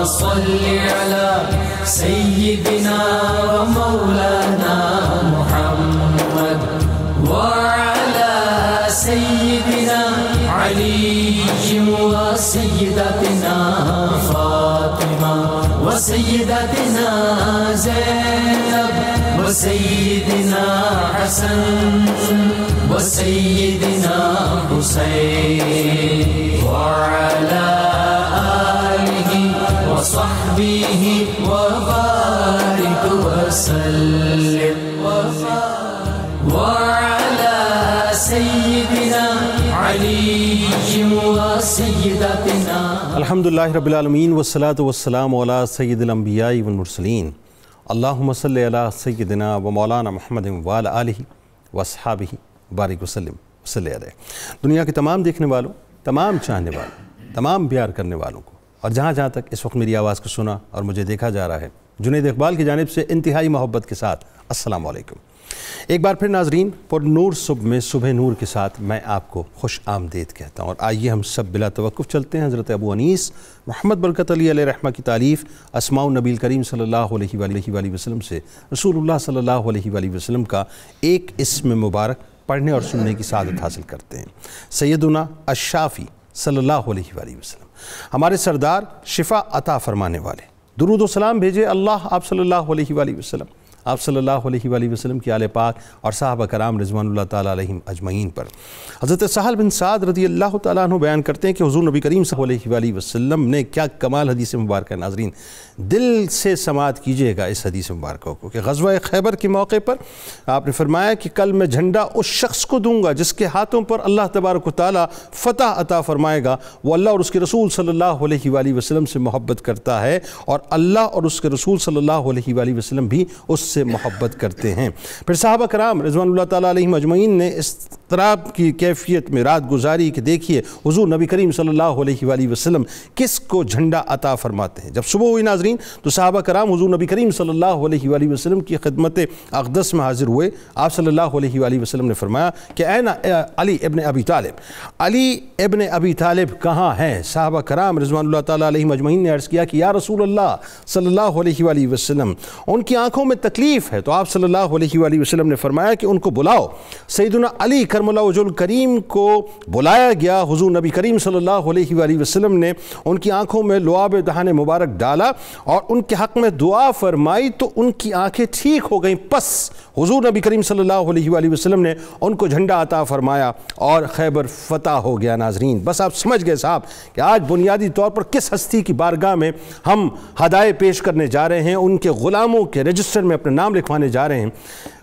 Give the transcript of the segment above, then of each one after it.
صل على سيدنا ومولانا محمد وعلى سيدنا علي وسيدتنا فاطمة وسيدتنا زينب وسيدنا حسن وسيدنا حسين وعلى آله وصحبه وبارك وسلم وعلى سيدنا علي وسيدتنا. الحمدللہ رب العالمین والصلاة والسلام علی سید الانبیاء والمرسلین. اللہم صلی علی سیدنا و مولانا محمد وعلی آلہ واصحابہ بارک وسلم صلی علیہ. دنیا کے تمام دیکھنے والوں، تمام چاہنے والوں، تمام پیار کرنے والوں کو، اور جہاں جہاں تک اس وقت میری آواز کو سنا اور مجھے دیکھا جا رہا ہے، جنید اقبال کی جانب سے انتہائی محبت کے ساتھ السلام علیکم. ایک بار پھر ناظرین، پر نور صبح میں صبح نور کے ساتھ میں آپ کو خوش آمدید کہتا ہوں. اور آئیے ہم سب بلا توقف چلتے ہیں حضرت ابو انیس محمد برکت علی علیہ رحمہ کی تالیف اسماء النبی کریم صلی اللہ علیہ وآلہ وسلم سے رسول اللہ صلی اللہ علیہ وآلہ وسلم کا ایک اسم مبارک پڑھنے اور سننے کی سعادت حاصل کرتے ہیں. سیدنا الشافی صلی اللہ علیہ وآلہ وسلم، ہمارے سردار، شفا عطا فرمانے والے، درود و سلام بھیجے اللہ آپ صلی اللہ علیہ وآلہ وسلم، آپ صلی اللہ علیہ وآلہ وسلم کی آل پاک اور صحابہ کرام رضوان اللہ تعالیٰ علیہم اجمعین پر. حضرت سہل بن سعد رضی اللہ تعالیٰ عنہ بیان کرتے ہیں کہ حضور نبی کریم صلی اللہ علیہ وآلہ وسلم نے کیا کمال حدیث مبارکہ. ناظرین دل سے سماعت کیجئے گا اس حدیث مبارکہ کو کہ غزوہ خیبر کے موقع پر آپ نے فرمایا کہ کل میں جھنڈا اس شخص کو دوں گا جس کے ہاتھوں پر اللہ تبارک و تعالیٰ فتح عطا فرمائے گا. وہ اللہ اور اس کے رسول صلی اللہ علیہ وآلہ وسلم سے محبت کرتا ہے اور اللہ اور اس کے رسول صلی اللہ علیہ وآلہ وسلم بھی اس سے محبت کرتے ہیں. پھر صحابہ کرام رضوان اللہ تعالیٰ علیہم اجمعین نے اس طرح کی کیفیت میں رات گزاری کہ دیکھیے حضور نبی کریم صلی اللہ علیہ وآلہ وسلم کس کو جھنڈا عطا فرماتے ہیں. جب صبح ہوئی ناظرین تو صحابہ کرام حضور نبی کریم صلی اللہ علیہ وآلہ وسلم کی خدمت اقدس میں حاضر ہوئے. آپ صلی اللہ علیہ وآلہ وسلم نے فرمایا کہ این علی ابن ابی طالب، علی ابن ابی طالب کہاں ہیں؟ صحابہ کرام رضوان اللہ تعالیٰ علیہم اجمعین نے عرض کیا کہ یا رسول اللہ صلی اللہ علیہ وآلہ وسلم ان کی آنکھوں میں تکلیف ہے. تو آپ صلی اللہ علیہ وآلہ وسلم نے فرمایا کہ ان کو بلاؤ. سیدنا علی کرم اللہ وجہ الکریم کو بلایا گیا. حضور نبی کریم صلی اللہ علیہ وآلہ وسلم نے ان کی آنکھوں میں لعاب دہن مبارک ڈالا اور ان کے حق میں دعا فرمائی تو ان کی آنکھیں ٹھیک ہو گئیں. پس حضور نبی کریم صلی اللہ علیہ وآلہ وسلم نے ان کو جھنڈا عطا فرمایا اور خیبر فتح ہو گیا. ناظرین بس آپ سمجھ گئے صاحب کہ آج بنیادی طور پر کس ہستی کی بارگاہ میں ہم ہدایے پیش کرنے جا رہے ہیں، ان کے غلاموں کے رجسٹر میں اپنے نام لکھوانے جا رہے ہیں.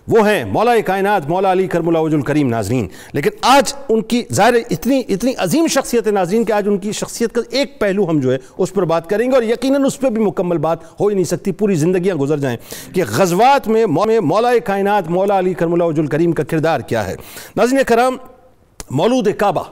وہ ہیں مولا کائنات مولا علی کرم اللہ وجہ الکریم. ناظرین لیکن آج ان کی ظاہر اتنی عظیم شخصیت ہے ناظرین کہ آج ان کی شخصیت کا ایک پہلو ہم جو ہے اس پر بات کریں گے اور یقیناً اس پہ بھی مکمل بات ہو ہی نہیں سکتی، پوری زندگیاں گزر جائیں کہ غزوات میں مولا کائنات مولا علی کرم اللہ وجہ الکریم کا کردار کیا ہے. ناظرین کرام، مولود کعبہ،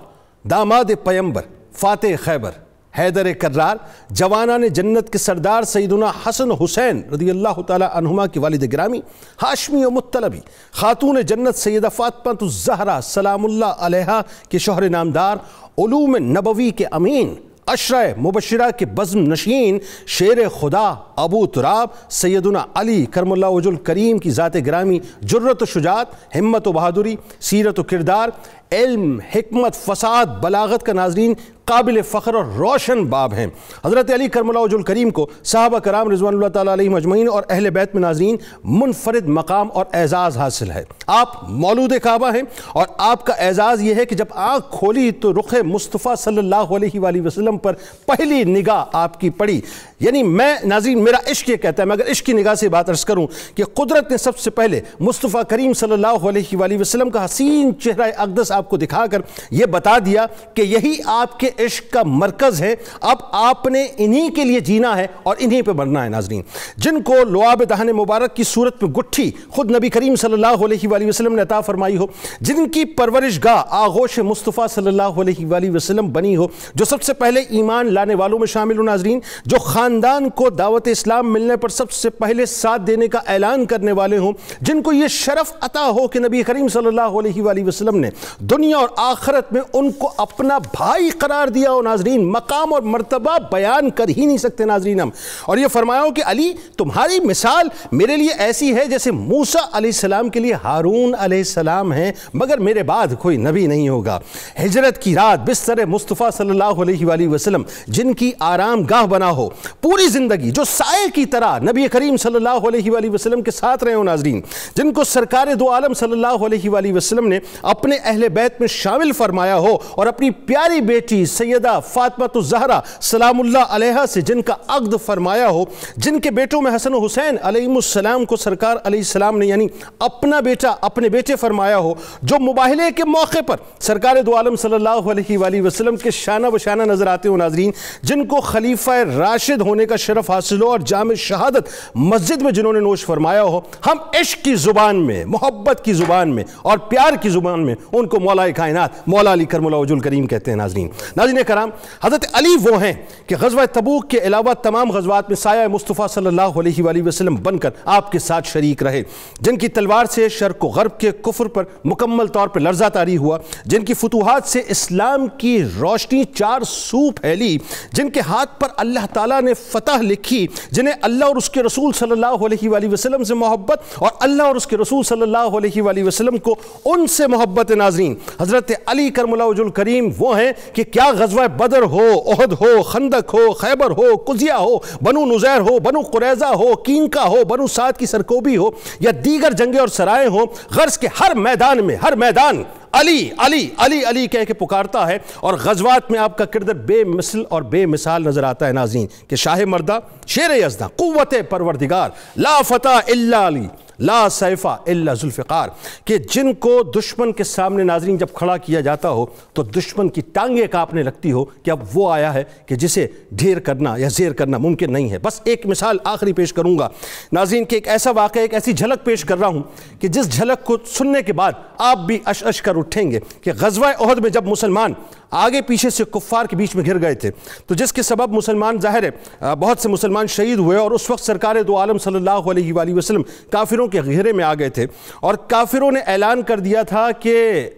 داماد پیمبر، فاتح خیبر، حیدر کرار، جوانان جنت کے سردار سیدنا حسن حسین رضی اللہ تعالیٰ عنہما کی والد گرامی، ہاشمی و مطلبی، خاتون جنت سیدہ فاطمہ الزہرا سلام اللہ علیہا کے شوہر نامدار، علوم نبوی کے امین، عشرہ مبشرہ کے بزم نشین، شیر خدا ابو تراب سیدنا علی کرم اللہ وجہ الکریم کی ذات گرامی، جرت و شجاعت، ہمت و بہادری، سیرت و کردار، علم، حکمت، فساد، بلاغت کا ناظرین قابل فخر اور روشن باب ہیں. حضرت علی کرم اللہ وجہ الکریم کو صحابہ کرام رضوان اللہ تعالیٰ علیہم اجمعین اور اہل بیت میں ناظرین منفرد مقام اور اعزاز حاصل ہے. آپ مولود کعبہ ہیں اور آپ کا اعزاز یہ ہے کہ جب آنکھ کھولی تو رخ مصطفیٰ صلی اللہ علیہ وآلہ وسلم پر پہلی نگاہ آپ کی پڑی. یعنی میں ناظرین میرا عشق یہ کہتا ہے، میں اگر عشق کی نگاہ سے بات عرض کروں کہ قدرت نے سب سے پہلے مصطفیٰ کریم صلی اللہ علیہ وآلہ وسلم کا حسین چہرہ اقدس آپ کو دکھا کر یہ بتا دیا کہ یہی آپ کے عشق کا مرکز ہے، اب آپ نے انہی کے لیے جینا ہے اور انہی پہ مرنا ہے. ناظرین جن کو لعاب دہن مبارک کی صورت میں گٹھی خود نبی کریم صلی اللہ علیہ وآلہ وسلم نے عطا فرمائی ہو، جن کی پرورش گاہ آغوش مصطفیٰ صلی اللہ علیہ وآلہ وسلم بنی ہو، جو سب سے پہلے ایمان لانے والوں میں شامل ہو. ناظرین جو خاندان کو دعوت اسلام ملنے پر سب سے پہلے ساتھ دینے کا اعلان کرنے والے ہوں، جن کو یہ شرف عطا ہو کہ نبی کریم صلی اللہ علیہ وآلہ وسلم نے دنیا اور آخرت میں ان کو اپنا بھائی قرار مار دیا ہو ناظرین، مقام اور مرتبہ بیان کر ہی نہیں سکتے ناظرین ہم. اور یہ فرمایا ہو کہ علی تمہاری مثال میرے لیے ایسی ہے جیسے موسیٰ علیہ السلام کے لیے ہارون علیہ السلام ہیں، مگر میرے بعد کوئی نبی نہیں ہوگا. ہجرت کی رات بستر مصطفیٰ صلی اللہ علیہ وآلہ وسلم جن کی آرام گاہ بنا ہو، پوری زندگی جو سائے کی طرح نبی کریم صلی اللہ علیہ وآلہ وسلم کے ساتھ رہے ہو ناظرین، جن کو سرکار دو عالم صلی اللہ علیہ وآلہ وسلم نے اپنے اہل بیت میں شامل فرمایا ہو، اور اپنی پیاری بیٹی سیدہ فاطمہ الزہرا سلام اللہ علیہا سے جن کا عقد فرمایا ہو، جن کے بیٹوں میں حسن و حسین علیہ السلام کو سرکار علیہ السلام نے یعنی اپنا بیٹا اپنے بیٹے فرمایا ہو، جو مباہلے کے موقع پر سرکار دو عالم صلی اللہ علیہ وآلہ وسلم کے شانہ بشانہ نظر آتے ہو ناظرین، جن کو خلیفہ راشد ہونے کا شرف حاصل ہو اور جام شہادت مسجد میں جنہوں نے نوش فرمایا ہو. ہم عشق کی زبان میں، محبت کی زبان میں اور پیار کی زبان میں ان کو مولا کائنات مولا علی کرم اللہ وجہ الکریم کہتے ہیں. ناظرین کرام، حضرت علی وہ ہیں کہ غزوہ تبوک کے علاوہ تمام غزوات میں سایہ مصطفیٰ صلی اللہ علیہ وآلہ وسلم بن کر آپ کے ساتھ شریک رہے، جن کی تلوار سے شرق و غرب کے کفر پر مکمل طور پر لرزہ طاری ہوا، جن کی فتوحات سے اسلام کی روشنی چار سو پھیلی، جن کے ہاتھ پر اللہ تعالیٰ نے فتح لکھی، جنہیں اللہ اور اس کے رسول صلی اللہ علیہ وآلہ وسلم سے محبت اور اللہ اور اس کے رسول صلی اللہ علیہ وآلہ وسلم کو ان سے محبت. ناظرین حضرت علی کرم اللہ وجہ الکریم وہ ہیں کہ کیا غزوہ بدر ہو، احد ہو، خندق ہو، خیبر ہو، قضیہ ہو، بنو نذیر ہو، بنو قریظہ ہو، کینکا ہو، بنو سعد کی سرکوبی ہو، یا دیگر جنگیں اور سرائیں ہوں، غرض کے ہر میدان میں ہر میدان علی علی علی علی کہہ کے پکارتا ہے، اور غزوات میں آپ کا کردار بے مثل اور بے مثال نظر آتا ہے. ناظرین کہ شاہ مردہ، شیر یزداں، قوت پروردگار، لا فتح الا علی، لا سیفہ الا ذوالفقار، کہ جن کو دشمن کے سامنے ناظرین جب کھڑا کیا جاتا ہو تو دشمن کی ٹانگیں کانپنے لگتی ہو کہ اب وہ آیا ہے کہ جسے ڈھیر کرنا یا زیر کرنا ممکن نہیں ہے. بس ایک مثال آخری پیش کروں گا ناظرین کہ ایک ایسا واقعہ، ایک ایسی جھلک پیش کر رہا ہوں کہ جس جھلک کو سننے کے بعد آپ بھی اش اش کر اٹھیں گے کہ غزوہ احد میں جب مسلمان آگے پیچھے سے کفار کے بیچ میں گھر گئے تھے تو جس کے سبب مسلمان ظاہر ہے بہت سے مسلمان شہید ہوئے، اور اس وقت سرکار دو عالم صلی اللہ علیہ وآلہ وسلم کافروں کے گھیرے میں آ گئے تھے، اور کافروں نے اعلان کر دیا تھا کہ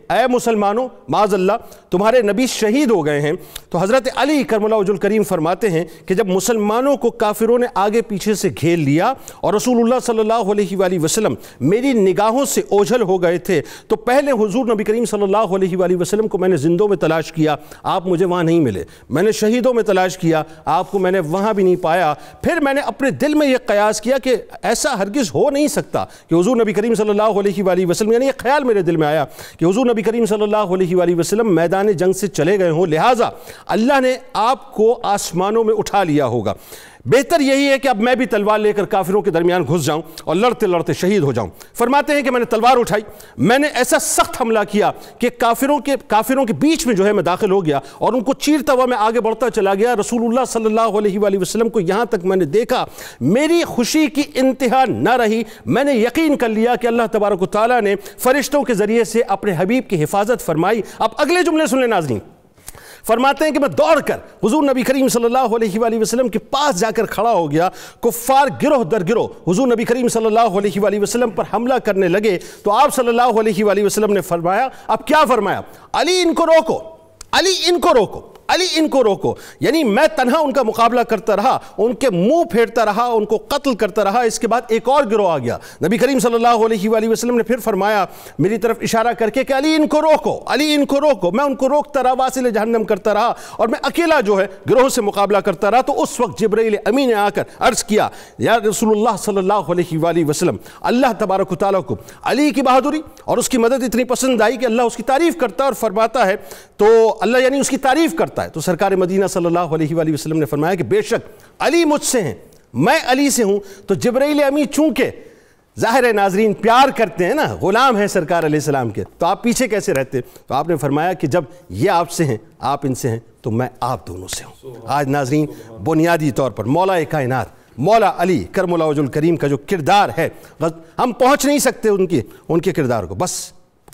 اے مسلمانوں معاذ اللہ تمہارے نبی شہید ہو گئے ہیں. تو حضرت علی کرم اللہ وجہ الکریم فرماتے ہیں کہ جب مسلمانوں کو کافروں نے آگے پیچھے سے گھیر لیا اور رسول اللہ صلی اللہ علیہ وآلہ وسلم میری نگاہوں سے اوجھل ہو گئے تھے، تو پہلے حضور نبی کریم صلی اللہ علیہ وآلہ وسلم کو میں نے زندوں میں تلاش کیا، آپ مجھے وہاں نہیں ملے. میں نے شہیدوں میں تلاش کیا، آپ کو میں نے وہاں بھی نہیں پایا. پھر میں نے اپنے دل میں یہ قیاس کیا کہ ایسا ہرگز ہو نہیں سکتا کہ حضور نبی کریم صلی اللہ علیہ وآلہ وسلم، یعنی یہ خیال میرے دل میں آیا کہ حضور نبی کریم صلی اللہ علیہ وآلہ وسلم میدان جنگ سے چلے گئے ہوں، لہٰذا اللہ نے آپ کو آسمانوں میں اٹھا لیا ہوگا. بہتر یہی ہے کہ اب میں بھی تلوار لے کر کافروں کے درمیان گھس جاؤں اور لڑتے لڑتے شہید ہو جاؤں. فرماتے ہیں کہ میں نے تلوار اٹھائی، میں نے ایسا سخت حملہ کیا کہ کافروں کے بیچ میں جو ہے میں داخل ہو گیا اور ان کو چیرتا ہوا میں آگے بڑھتا چلا گیا. رسول اللہ صلی اللہ علیہ وآلہ وسلم کو یہاں تک میں نے دیکھا، میری خوشی کی انتہا نہ رہی. میں نے یقین کر لیا کہ اللہ تبارک و تعالیٰ نے فرشتوں کے ذریعے سے اپنے حبیب کی حفاظت فرمائی. اب اگلے جملے سن لیں ناظرین. فرماتے ہیں کہ میں دوڑ کر حضور نبی کریم صلی اللہ علیہ وآلہ وسلم کے پاس جا کر کھڑا ہو گیا. کفار گروہ در گروہ حضور نبی کریم صلی اللہ علیہ وآلہ وسلم پر حملہ کرنے لگے تو آپ صلی اللہ علیہ وآلہ وسلم نے فرمایا، اب کیا فرمایا؟ علی ان کو روکو، علی ان کو روکو، علی ان کو روکو. یعنی میں تنہا ان کا مقابلہ کرتا رہا، ان کے منہ پھیرتا رہا، ان کو قتل کرتا رہا. اس کے بعد ایک اور گروہ آ گیا. نبی کریم صلی اللہ علیہ وآلہ وسلم نے پھر فرمایا میری طرف اشارہ کر کے کہ علی ان کو روکو، علی ان کو روکو. میں ان کو روکتا رہا، واصل جہنم کرتا رہا، اور میں اکیلا جو ہے گروہ سے مقابلہ کرتا رہا. تو اس وقت جبرائیل امین نے آ کر عرض کیا یا رسول اللہ صلی اللہ علیہ وآلہ وسلم، اللہ تبارک و تعالیٰ کو علی کی بہادری اور اس کی مدد اتنی پسند آئی کہ اللہ اس کی تعریف کرتا ہے اور فرماتا ہے، تو اللہ یعنی اس کی تعریف کرتا ہے. تو سرکار مدینہ صلی اللہ علیہ وآلہ وسلم نے فرمایا کہ بے شک علی مجھ سے ہیں، میں علی سے ہوں. تو جبرائیل امین چونکہ ظاہر ہے ناظرین پیار کرتے ہیں نا، غلام ہیں سرکار علیہ السلام کے، تو آپ پیچھے کیسے رہتے؟ تو آپ نے فرمایا کہ جب یہ آپ سے ہیں، آپ ان سے ہیں، تو میں آپ دونوں سے ہوں. آج ناظرین بنیادی طور پر مولا کائنات مولا علی کرم اللہ وجہ الکریم کا جو کردار ہے، ہم پہنچ نہیں سکتے ان کے کردار کو، بس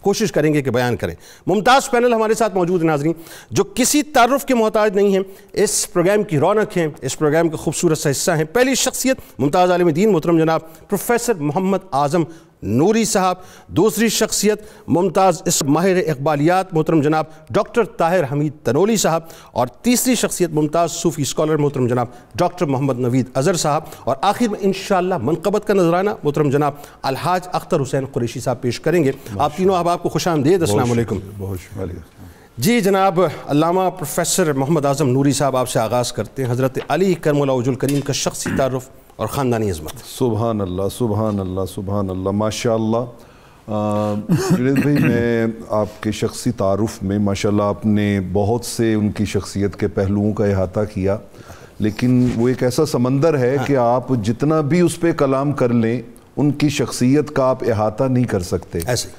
کوشش کریں گے کہ بیان کریں. ممتاز پینل ہمارے ساتھ موجود ہیں ناظرین، جو کسی تعارف کے محتاج نہیں ہیں، اس پروگرام کی رونق ہیں، اس پروگرام کا خوبصورت سا حصہ ہیں. پہلی شخصیت ممتاز عالم دین محترم جناب پروفیسر محمد اعظم نوری صاحب، دوسری شخصیت ممتاز ماہر اقبالیات محترم جناب ڈاکٹر طاہر حمید تنولی صاحب، اور تیسری شخصیت ممتاز صوفی اسکالر محترم جناب ڈاکٹر محمد نوید اظہر صاحب، اور آخر میں انشاءاللہ منقبت کا نذرانہ محترم جناب الحاج اختر حسین قریشی صاحب پیش کریں گے۔ آپ تینوں احباب کو خوش آمدید، السلام علیکم۔ بہت شکریہ۔ جی جناب علامہ پروفیسر محمد اعظم نوری صاحب، آپ سے آغاز کرتے ہیں۔ حضرت علی کرم اللہ وجہ الکریم کا شخصی تعارف اور خاندانی عظمت۔ سبحان اللہ، سبحان اللہ، سبحان اللہ، ماشاء اللہ۔ جنید بھائی، میں آپ کے شخصی تعارف میں ماشاءاللہ آپ نے بہت سے ان کی شخصیت کے پہلوؤں کا احاطہ کیا، لیکن وہ ایک ایسا سمندر ہے کہ آپ جتنا بھی اس پہ کلام کر لیں ان کی شخصیت کا آپ احاطہ نہیں کر سکتے۔ ایسے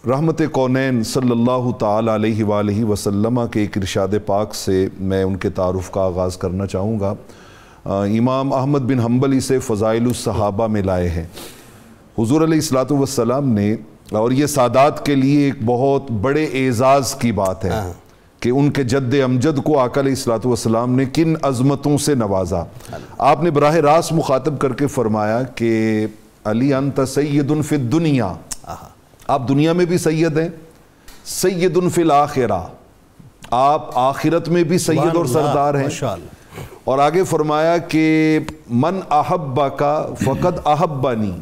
رحمت کونین صلی اللہ تعالیٰ علیہ وآلہ وسلم کے ایک ارشاد پاک سے میں ان کے تعارف کا آغاز کرنا چاہوں گا۔ امام احمد بن حنبل اسے فضائل الصحابہ میں لائے ہیں۔ حضور علیہ السلام نے، اور یہ سادات کے لیے ایک بہت بڑے اعزاز کی بات ہے کہ ان کے جد امجد کو آقا علیہ السلام نے کن عظمتوں سے نوازا۔ آپ نے براہ راست مخاطب کر کے فرمایا کہ علی انت سید فی الدنیا، آپ دنیا میں بھی سید ہیں، سید فی الآخرہ، آپ آخرت میں بھی سید اور سردار ہیں۔ اور آگے فرمایا کہ من احبک فقد احبنی،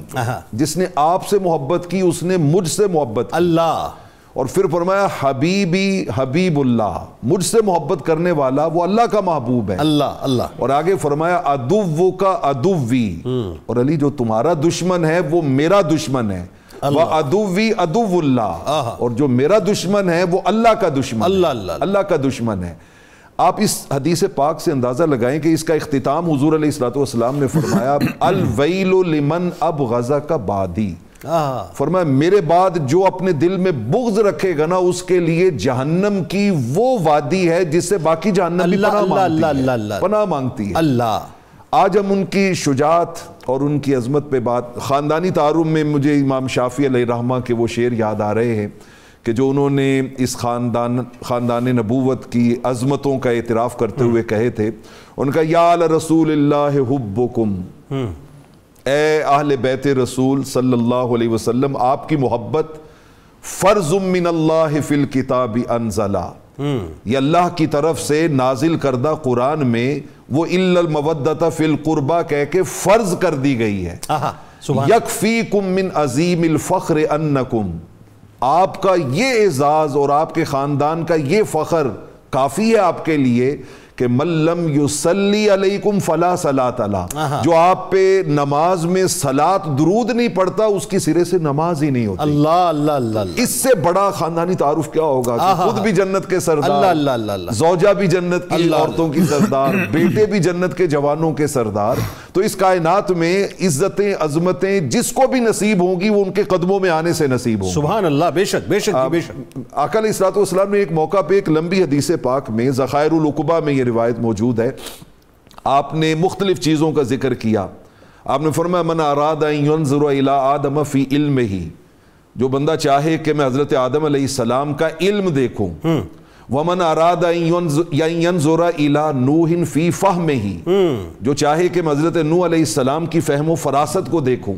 جس نے آپ سے محبت کی اس نے مجھ سے محبت کی۔ اللہ۔ اور پھر فرمایا حبیبی حبیب اللہ، مجھ سے محبت کرنے والا وہ اللہ کا محبوب ہے۔ اللہ اللہ۔ اور آگے فرمایا عدو کا عدوی، اور علی جو تمہارا دشمن ہے وہ میرا دشمن ہے۔ وَعَدُوِّ عَدُوُّ اللَّهِ، اور جو میرا دشمن ہے وہ اللہ کا دشمن ہے، اللہ کا دشمن ہے۔ آپ اس حدیث پاک سے اندازہ لگائیں کہ اس کا اختتام حضور علیہ السلام نے فرمایا الویل لمن ابغضک بعدی، فرمایا میرے بعد جو اپنے دل میں بغض رکھے گا نا اس کے لیے جہنم کی وہ وادی ہے جس سے باقی جہنم بھی پناہ مانگتی ہے۔ اللہ۔ آج ہم ان کی شجاعت اور ان کی عظمت پہ بات، خاندانی تعارف میں مجھے امام شافعی علیہ رحمہ کے وہ شعر یاد آ رہے ہیں کہ جو انہوں نے اس خاندان نبوت کی عظمتوں کا اعتراف کرتے ہوئے کہے تھے۔ ان کا یا آل رسول اللہ حبکم، اے اہل بیت رسول صلی اللہ علیہ وسلم آپ کی محبت فرض من اللہ فی الکتاب انزلہ، یہ اللہ کی طرف سے نازل کردہ قرآن میں وہ الا المودۃ فی القربہ کہہ کے فرض کر دی گئی ہے۔ یکفیکم من عظیم الفخر انکم، آپ کا یہ اعزاز اور آپ کے خاندان کا یہ فخر کافی ہے آپ کے لیے کہ من لم یصلی علیکم فلا صلاۃ لہ، جو آپ پہ نماز میں صلاۃ درود نہیں پڑھتا اس کی سرے سے نماز ہی نہیں ہوتی۔ اللہ اللہ اللہ۔ اس سے بڑا خاندانی تعارف کیا ہوگا کہ خود بھی جنت کے سردار، زوجہ بھی جنت کی عورتوں کی سردار، بیٹے بھی جنت کے جوانوں کے سردار۔ تو اس کائنات میں عزتیں عظمتیں جس کو بھی نصیب ہوں گی وہ ان کے قدموں میں آنے سے نصیب ہوں گی۔ سبحان اللہ، بے شک بے شک بے شک۔ آقا علیہ السلام نے ایک موقع پہ ایک لمبی حدیث پاک میں ذخائر العقبہ میں یہ روایت موجود ہے، آپ نے مختلف چیزوں کا ذکر کیا۔ آپ نے فرمایا من اراد ان ينظر الى آدم فی علمہ، جو بندہ چاہے کہ میں حضرت آدم علیہ السلام کا علم دیکھوں، ومن اراد ان ينظر الى نوح فی فہمہ، جو چاہے کہ میں حضرت نوح علیہ السلام کی فہم و فراست کو دیکھوں،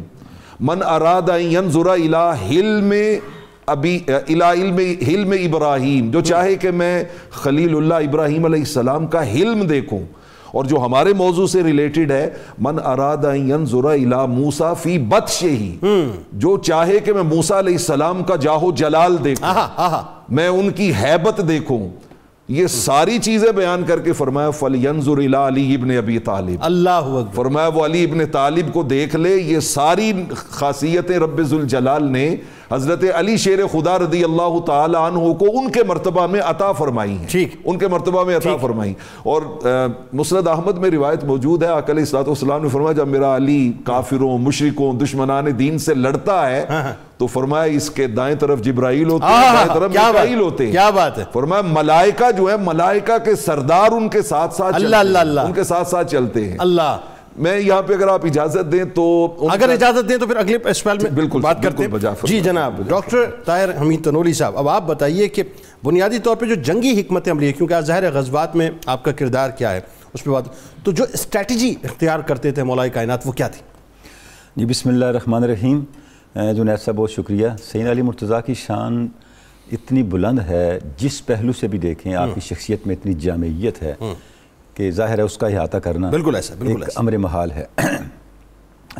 من اراد ان ينظر الى حلم ابراہیم، جو چاہے کہ میں خلیل اللہ ابراہیم علیہ السلام کا حلم دیکھوں، اور جو ہمارے موضوع سے ریلیٹڈ ہے من اراد ان ينظر الى موسیٰ فی بطشہ، جو چاہے کہ میں موسیٰ علیہ السلام کا جاہ و جلال دیکھوں، میں ان کی ہیبت دیکھوں، یہ ساری چیزیں بیان کر کے فرمایا فَلْيَنْظُرْ إِلَىٰ عَلِيِّ ابْنِ أَبِي طالب، اللہ اکبر، فرمایا وہ علی ابن طالب کو دیکھ لے۔ یہ ساری خاصیتیں رب ذوالجلال نے حضرت علی شیر خدا رضی اللہ تعالی عنہ کو ان کے مرتبہ میں عطا فرمائی ہیں، ان کے مرتبہ میں عطا فرمائی۔ اور مسند احمد میں روایت موجود ہے، آقا علیہ السلام نے فرمایا جب میرا علی کافروں مشرکوں دشمنان دین سے لڑتا ہے تو فرمایا اس کے دائیں طرف جبرائیل ہوتے ہیں، دائیں طرف میکائیل ہوتے ہیں۔ کیا بات ہے! فرمایا ملائکہ جو ہے ملائکہ کے سردار ان کے ساتھ ساتھ ان کے ساتھ ساتھ چلتے ہیں۔ اللہ، میں یہاں پہ اگر آپ اجازت دیں تو اگر اجازت دیں تو پھر اگلے اسپیل میں بات کرتے ہیں۔ جی جناب ڈاکٹر طاہر حمید تنولی صاحب، اب آپ بتائیے کہ بنیادی طور پہ جو جنگی حکمت عملی ہے، کیونکہ ظاہر غزوات میں آپ کا کردار کیا ہے اس پہ بات، تو جو اسٹریٹجی اختیار کرتے تھے مولا کائنات وہ کیا تھی؟ جی بسم اللہ الرحمن الرحیم. جنید صاحب بہت شکریہ. سیدنا علی مرتضیٰ کی شان اتنی بلند ہے، جس پہلو سے بھی دیکھیں آپ کی شخصیت میں اتنی جامعیت ہے کہ ظاہر ہے اس کا احاطہ کرنا بالکل ایسا ایک امر محال ہے.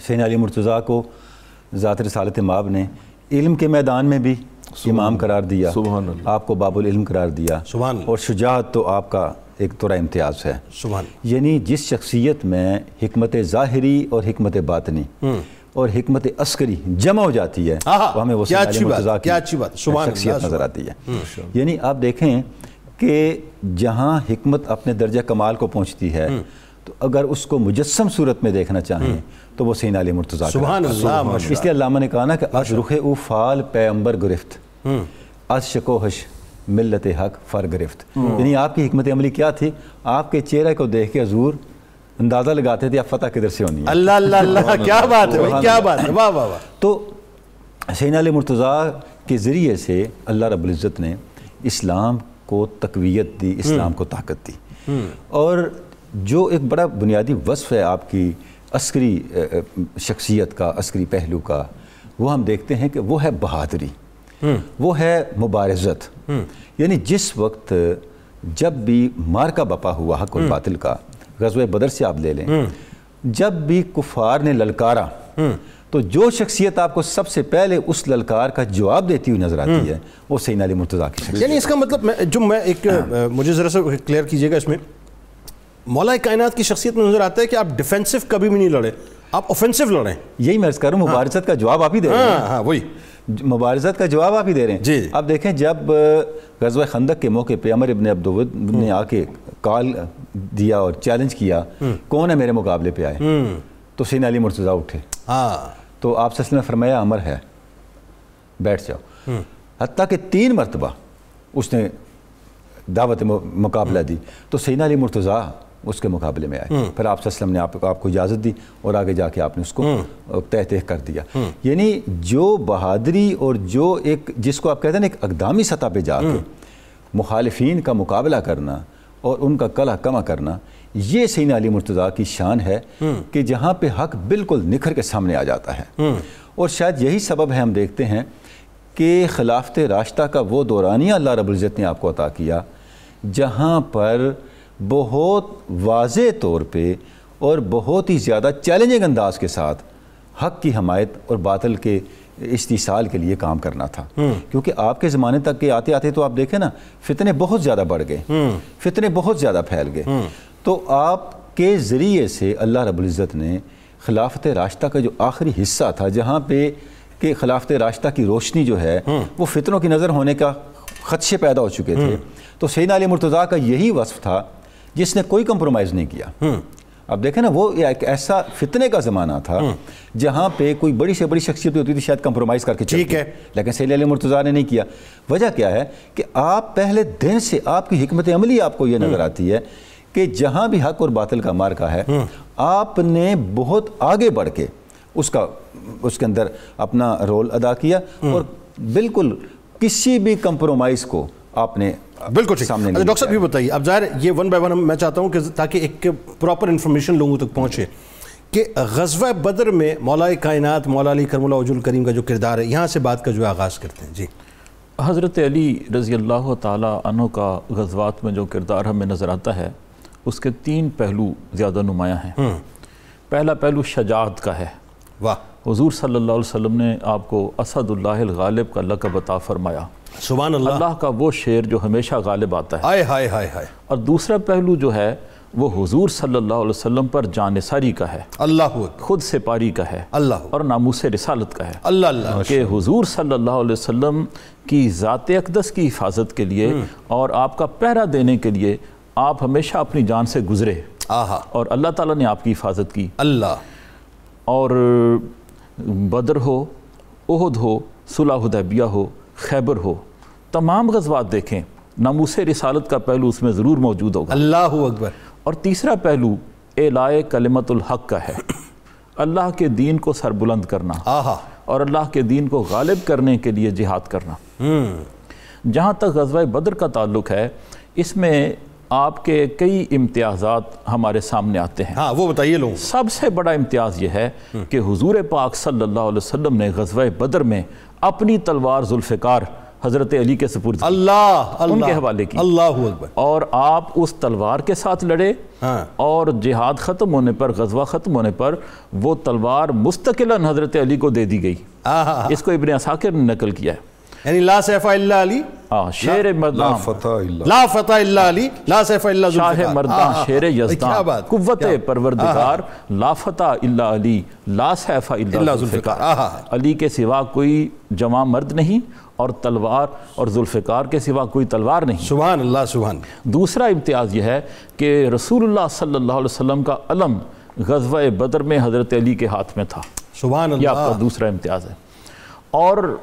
سیدنا علی مرتضیٰ کو ذات رسالت مآب نے علم کے میدان میں بھی امام قرار دیا، سبحان اللہ، آپ کو باب العلم قرار دیا، سبحان اللہ، اور شجاعت تو آپ کا ایک طرح امتیاز ہے. سبحان اللہ. یعنی جس شخصیت میں حکمت ظاہری اور حکمت باطنی اور حکمت عسکری جمع ہو جاتی ہے وہ ہمیں وہ سیدنا علی مرتضیٰ کی شخصیت نظر آتی ہے. یعنی آپ دیکھیں کہ جہاں حکمت اپنے درجہ کمال کو پہنچتی ہے تو اگر اس کو مجسم صورت میں دیکھنا چاہیں تو وہ سیدنا علی مرتضیٰ. سبحان اللہ. اس لیے علامہ نے کہا نا کہ از رخ او فال پیغمبر گرفت، از شکوہش ملت حق فر گرفت. یعنی آپ کی حکمت عملی کیا تھی؟ آپ کے چہرے کو دیکھ کے حضور اندازہ لگاتے تھے آپ فتح کدھر سے ہونی ہے. اللہ اللہ اللہ، کیا بات ہے بھائی، کیا بات ہے، واہ واہ واہ. تو سیدنا علی مرتضیٰ کے ذریعے سے اللہ رب العزت نے اسلام کو تقویت دی، اسلام کو طاقت دی. اور جو ایک بڑا بنیادی وصف ہے آپ کی عسکری شخصیت کا، عسکری پہلو کا، وہ ہم دیکھتے ہیں کہ وہ ہے بہادری، وہ ہے مبارزت. یعنی جس وقت جب بھی مارکا بپا ہوا حق اور باطل کا، غزوہ بدر سے آپ لے لیں، جب بھی کفار نے للکارا تو جو شخصیت آپ کو سب سے پہلے اس للکار کا جواب دیتی ہوئی نظر آتی ہے وہ سیدنا علی مرتضیٰ کی شخصیت. یعنی اس کا مطلب میں ایک مجھے ذرا سا کلیئر کیجئے گا اس میں، مولا کائنات کی شخصیت میں نظر آتا ہے کہ آپ ڈیفینسو کبھی بھی نہیں لڑیں، آپ اوفینسو لڑیں. یہی میں عرض کر رہا ہوں، مبارزت کا جواب آپ ہی دے رہے ہیں. ہاں وہی مبارزت کا جواب آپ ہی دے رہے ہیں. جی. اب دیکھیں جب غزوہ خندق کے موقع پہ عمر ابن عبدود نے آ کے کال دیا اور چیلنج کیا کون ہے میرے مقابلے پہ آئے، تو سیدنا علی مرتضیٰ اٹھے. تو آپ صلی اللہ علیہ وسلم نے فرمایا عمر ہے بیٹھ جاؤ. حتیٰ کہ 3 مرتبہ اس نے دعوت مقابلہ دی تو سیدنا علی مرتضیٰ اس کے مقابلے میں آئے. پھر آپ صلی اللہ علیہ وسلم نے آپ کو اجازت دی اور آگے جا کے آپ نے اس کو تہہ کر دیا. یعنی جو بہادری اور جو ایک جس کو آپ کہتے ہیں ایک اقدامی سطح پہ جا کے مخالفین کا مقابلہ کرنا اور ان کا کلہ کما کرنا، یہ سیدنا علی مرتضیٰ کی شان ہے کہ جہاں پہ حق بالکل نکھر کے سامنے آ جاتا ہے. اور شاید یہی سبب ہے ہم دیکھتے ہیں کہ خلافت راشدہ کا وہ دورانیہ اللہ رب العزت نے آپ کو عطا کیا جہاں پر بہت واضح طور پہ اور بہت ہی زیادہ چیلنجنگ انداز کے ساتھ حق کی حمایت اور باطل کے استحصال کے لیے کام کرنا تھا. کیونکہ آپ کے زمانے تک کے آتے آتے تو آپ دیکھیں نا فتنے بہت زیادہ بڑھ گئے، فتنے بہت زیادہ پھیل گئے. تو آپ کے ذریعے سے اللہ رب العزت نے خلافت راشدہ کا جو آخری حصہ تھا جہاں پہ کہ خلافت راشدہ کی روشنی جو ہے وہ فتنوں کی نظر ہونے کا خدشے پیدا ہو چکے تھے، تو سیدنا علی مرتضیٰ کا یہی وصف تھا جس نے کوئی کمپرومائز نہیں کیا. اب دیکھیں نا وہ ایک ایسا فتنے کا زمانہ تھا جہاں پہ کوئی بڑی سے بڑی شخصیت ہوتی تھی شاید کمپرومائز کر کے چلتی، لیکن سیدنا علی مرتضیٰ نے نہیں کیا. وجہ کیا ہے کہ آپ پہلے دن سے آپ کی حکمت عملی آپ کو یہ نظر آتی ہے کہ جہاں بھی حق اور باطل کا مارکا ہے آپ نے بہت آگے بڑھ کے اس کے اندر اپنا رول ادا کیا اور بالکل کسی بھی کمپرومائز کو آپ نے بالکل سامنے. ڈاکٹر صاحب یہ بتائیے، اب ظاہر یہ ون بائی ون میں چاہتا ہوں کہ تاکہ ایک پراپر انفارمیشن لوگوں تک پہنچے کہ غزوہ بدر میں مولا کائنات مولا علی کرم اللہ وجہ الکریم کا جو کردار ہے، یہاں سے بات کا جو آغاز کرتے ہیں. جی. حضرت علی رضی اللہ تعالیٰ عنہ کا غزوات میں جو کردار ہمیں نظر آتا ہے اس کے 3 پہلو زیادہ نمایاں ہیں. پہلا پہلو شجاعت کا ہے. واہ. حضور صلی اللہ علیہ وسلم نے آپ کو اسد اللہ الغالب کا لقب عطا فرمایا. سبحان اللہ. اللہ کا وہ شیر جو ہمیشہ غالب آتا ہے. ہائے ہائے ہائے ہائے. اور دوسرا پہلو جو ہے وہ حضور صلی اللہ علیہ وسلم پر جانثاری کا ہے، اللہ خود سپاری کا ہے، اللہ اور ناموس رسالت کا ہے. اللہ اللہ. کہ حضور صلی اللہ علیہ وسلم کی ذات اقدس کی حفاظت کے لیے اور آپ کا پہرا دینے کے لیے آپ ہمیشہ اپنی جان سے گزرے اور اللہ تعالیٰ نے آپ کی حفاظت کی. اللہ. اور بدر ہو، احد ہو، صلح حدیبیہ ہو، خیبر ہو، تمام غزوات دیکھیں ناموس رسالت کا پہلو اس میں ضرور موجود ہوگا. اللہ اکبر. اور تیسرا پہلو اعلاء کلمت الحق کا ہے، اللہ کے دین کو سربلند کرنا اور اللہ کے دین کو غالب کرنے کے لیے جہاد کرنا. جہاں تک غزوہ بدر کا تعلق ہے اس میں آپ کے کئی امتیازات ہمارے سامنے آتے ہیں. ہاں وہ بتائیے لوگوں. سب سے بڑا امتیاز یہ ہے کہ حضور پاک صلی اللہ علیہ وسلم نے غزوہ بدر میں اپنی تلوار ذوالفقار حضرت علی کے سپرد ان کے حوالے کی. اللہ اکبر. اور آپ اس تلوار کے ساتھ لڑے اور جہاد ختم ہونے پر، غزوہ ختم ہونے پر وہ تلوار مستقلاً حضرت علی کو دے دی گئی. اس کو ابن عساکر نے نقل کیا ہے. یعنی لا سیف الا علی، شیر مردان لا فتح الا علی، لا سیف الا شاہ مردان شیر یزدان قوت پروردگار، لا فتح الا علی لا سیف الا ذوالفقار. علی کے سوا کوئی جواں مرد نہیں اور تلوار اور ذوالفقار کے سوا کوئی تلوار نہیں. سبحان اللہ سبحان. دوسرا امتیاز یہ ہے کہ رسول اللہ صلی اللہ علیہ وسلم کا علم غزوہ بدر میں حضرت علی کے ہاتھ میں تھا. سبحان اللہ. یہ آپ کا دوسرا امتیاز ہے. اور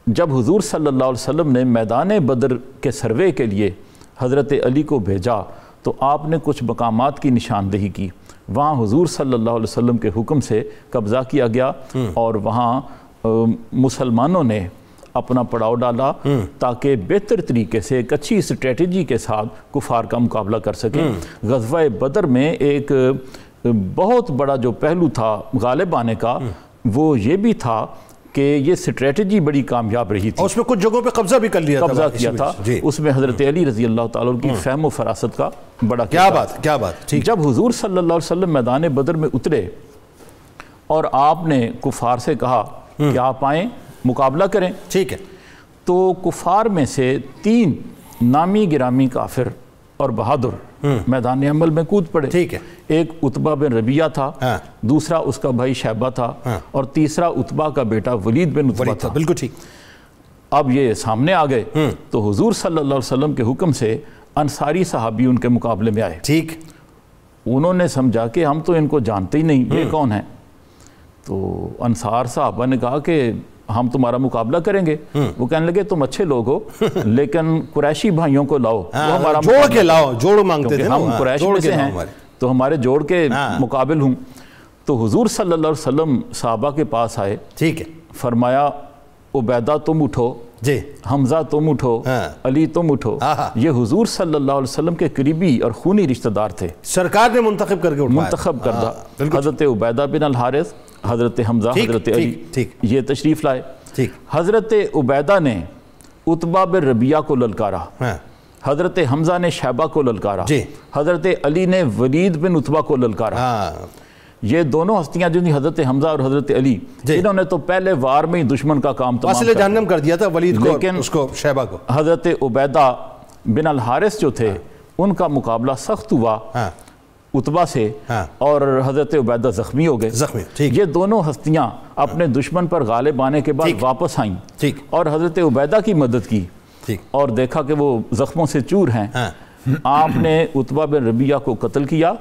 جب حضور صلی اللہ علیہ وسلم نے میدان بدر کے سروے کے لیے حضرت علی کو بھیجا تو آپ نے کچھ مقامات کی نشاندہی کی. وہاں حضور صلی اللہ علیہ وسلم کے حکم سے قبضہ کیا گیا اور وہاں مسلمانوں نے اپنا پڑاؤ ڈالا تاکہ بہتر طریقے سے ایک اچھی اسٹریٹجی کے ساتھ کفار کا مقابلہ کر سکیں. غزوہ بدر میں ایک بہت بڑا جو پہلو تھا غالب آنے کا وہ یہ بھی تھا کہ یہ اسٹریٹجی بڑی کامیاب رہی تھی. اور اس میں کچھ جگہوں پہ قبضہ بھی کر لیا تھا. قبضہ کیا تھا. اس میں حضرت علی رضی اللہ تعالیٰ کی فہم و فراست کا بڑا کیا بات. جب حضور صلی اللہ علیہ وسلم میدان بدر میں اترے اور آپ نے کفار سے کہا کہ آپ آئیں مقابلہ کریں. ٹھیک ہے. تو کفار میں سے 3 نامی گرامی کافر اور بہادر میدان عمل میں کود پڑے. ٹھیک ہے. ایک عتبہ بن ربیعہ تھا، دوسرا اس کا بھائی شیبہ تھا اور تیسرا عتبہ کا بیٹا ولید بن عتبہ تھا. بالکل ٹھیک. اب یہ سامنے آ گئے تو حضور صلی اللہ علیہ وسلم کے حکم سے انصاری صحابی ان کے مقابلے میں آئے. ٹھیک. انہوں نے سمجھا کہ ہم تو ان کو جانتے ہی نہیں، یہ کون ہیں. تو انصار صحابہ نے کہا کہ ہم تمہارا مقابلہ کریں گے. وہ کہنے لگے تم اچھے لوگ ہو لیکن قریشی بھائیوں کو لاؤ، وہ ہمارا جوڑ کے لاؤ. جوڑ مانگتے تھے. ہم قریش میں سے ہیں تو ہمارے جوڑ کے مقابل ہوں. تو حضور صلی اللہ علیہ وسلم صحابہ کے پاس آئے. ٹھیک ہے. فرمایا عبیدہ تم اٹھو، جی حمزہ تم اٹھو، علی تم اٹھو. یہ حضور صلی اللہ علیہ وسلم کے قریبی اور خونی رشتہ دار تھے. سرکار نے منتخب کر کے منتخب کردہ. حضرت عبیدہ بن الحارث، حضرت حمزہ، حضرت علی یہ تشریف لائے. حضرت عبیدہ نے عتبہ بن ربیعہ کو للکارا، حضرت حمزہ نے شیبہ کو للکارا، حضرت علی نے ولید بن عتبہ کو للکارا. یہ دونوں ہستیاں جو حضرت حمزہ اور حضرت علی انہوں نے تو پہلے وار میں ہی دشمن کا کام تمام جہنم کر دیا تھا ولید کو، لیکن اس کو شیبہ کو. حضرت عبیدہ بن الحارث جو تھے ان کا مقابلہ سخت ہوا عتبہ سے اور حضرت عبیدہ زخمی ہو گئے. یہ دونوں ہستیاں اپنے دشمن پر غالب آنے کے بعد واپس آئیں اور حضرت عبیدہ کی مدد کی اور دیکھا کہ وہ زخموں سے چور ہیں. آپ نے عتبہ بن ربیعہ کو قتل کیا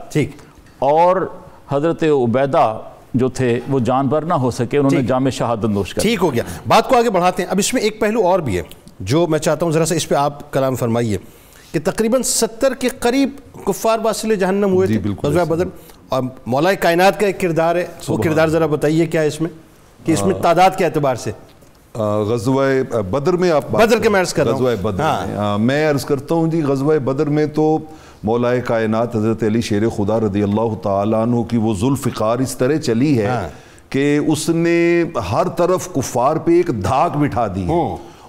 اور حضرت عبیدہ جو تھے وہ جان بر نہ ہو سکے، انہوں نے جام شہادت نوش کر. ٹھیک ہو گیا. بات کو آگے بڑھاتے ہیں. اب اس میں ایک پہلو اور بھی ہے جو میں چاہتا ہوں ذرا سا اس پہ آپ کلام فرمائیے کہ تقریباً 70 کے قریب کفار باصل جہنم ہوئے تھے غزوہ بدر، اور مولا کائنات کا ایک کردار ہے. وہ کردار ذرا بتائیے کیا ہے اس میں، کہ اس میں تعداد کے اعتبار سے. غزوہ بدر میں آپ بدر کے میں عرض کر رہا ہوں. غزوہ بدر میں عرض کرتا ہوں جی. غزوہ بدر میں تو مولا کائنات حضرت علی شیر خدا رضی اللہ تعالیٰ عنہ کی وہ ذوالفقار اس طرح چلی ہے کہ اس نے ہر طرف کفار پہ ایک دھاک بٹھا دی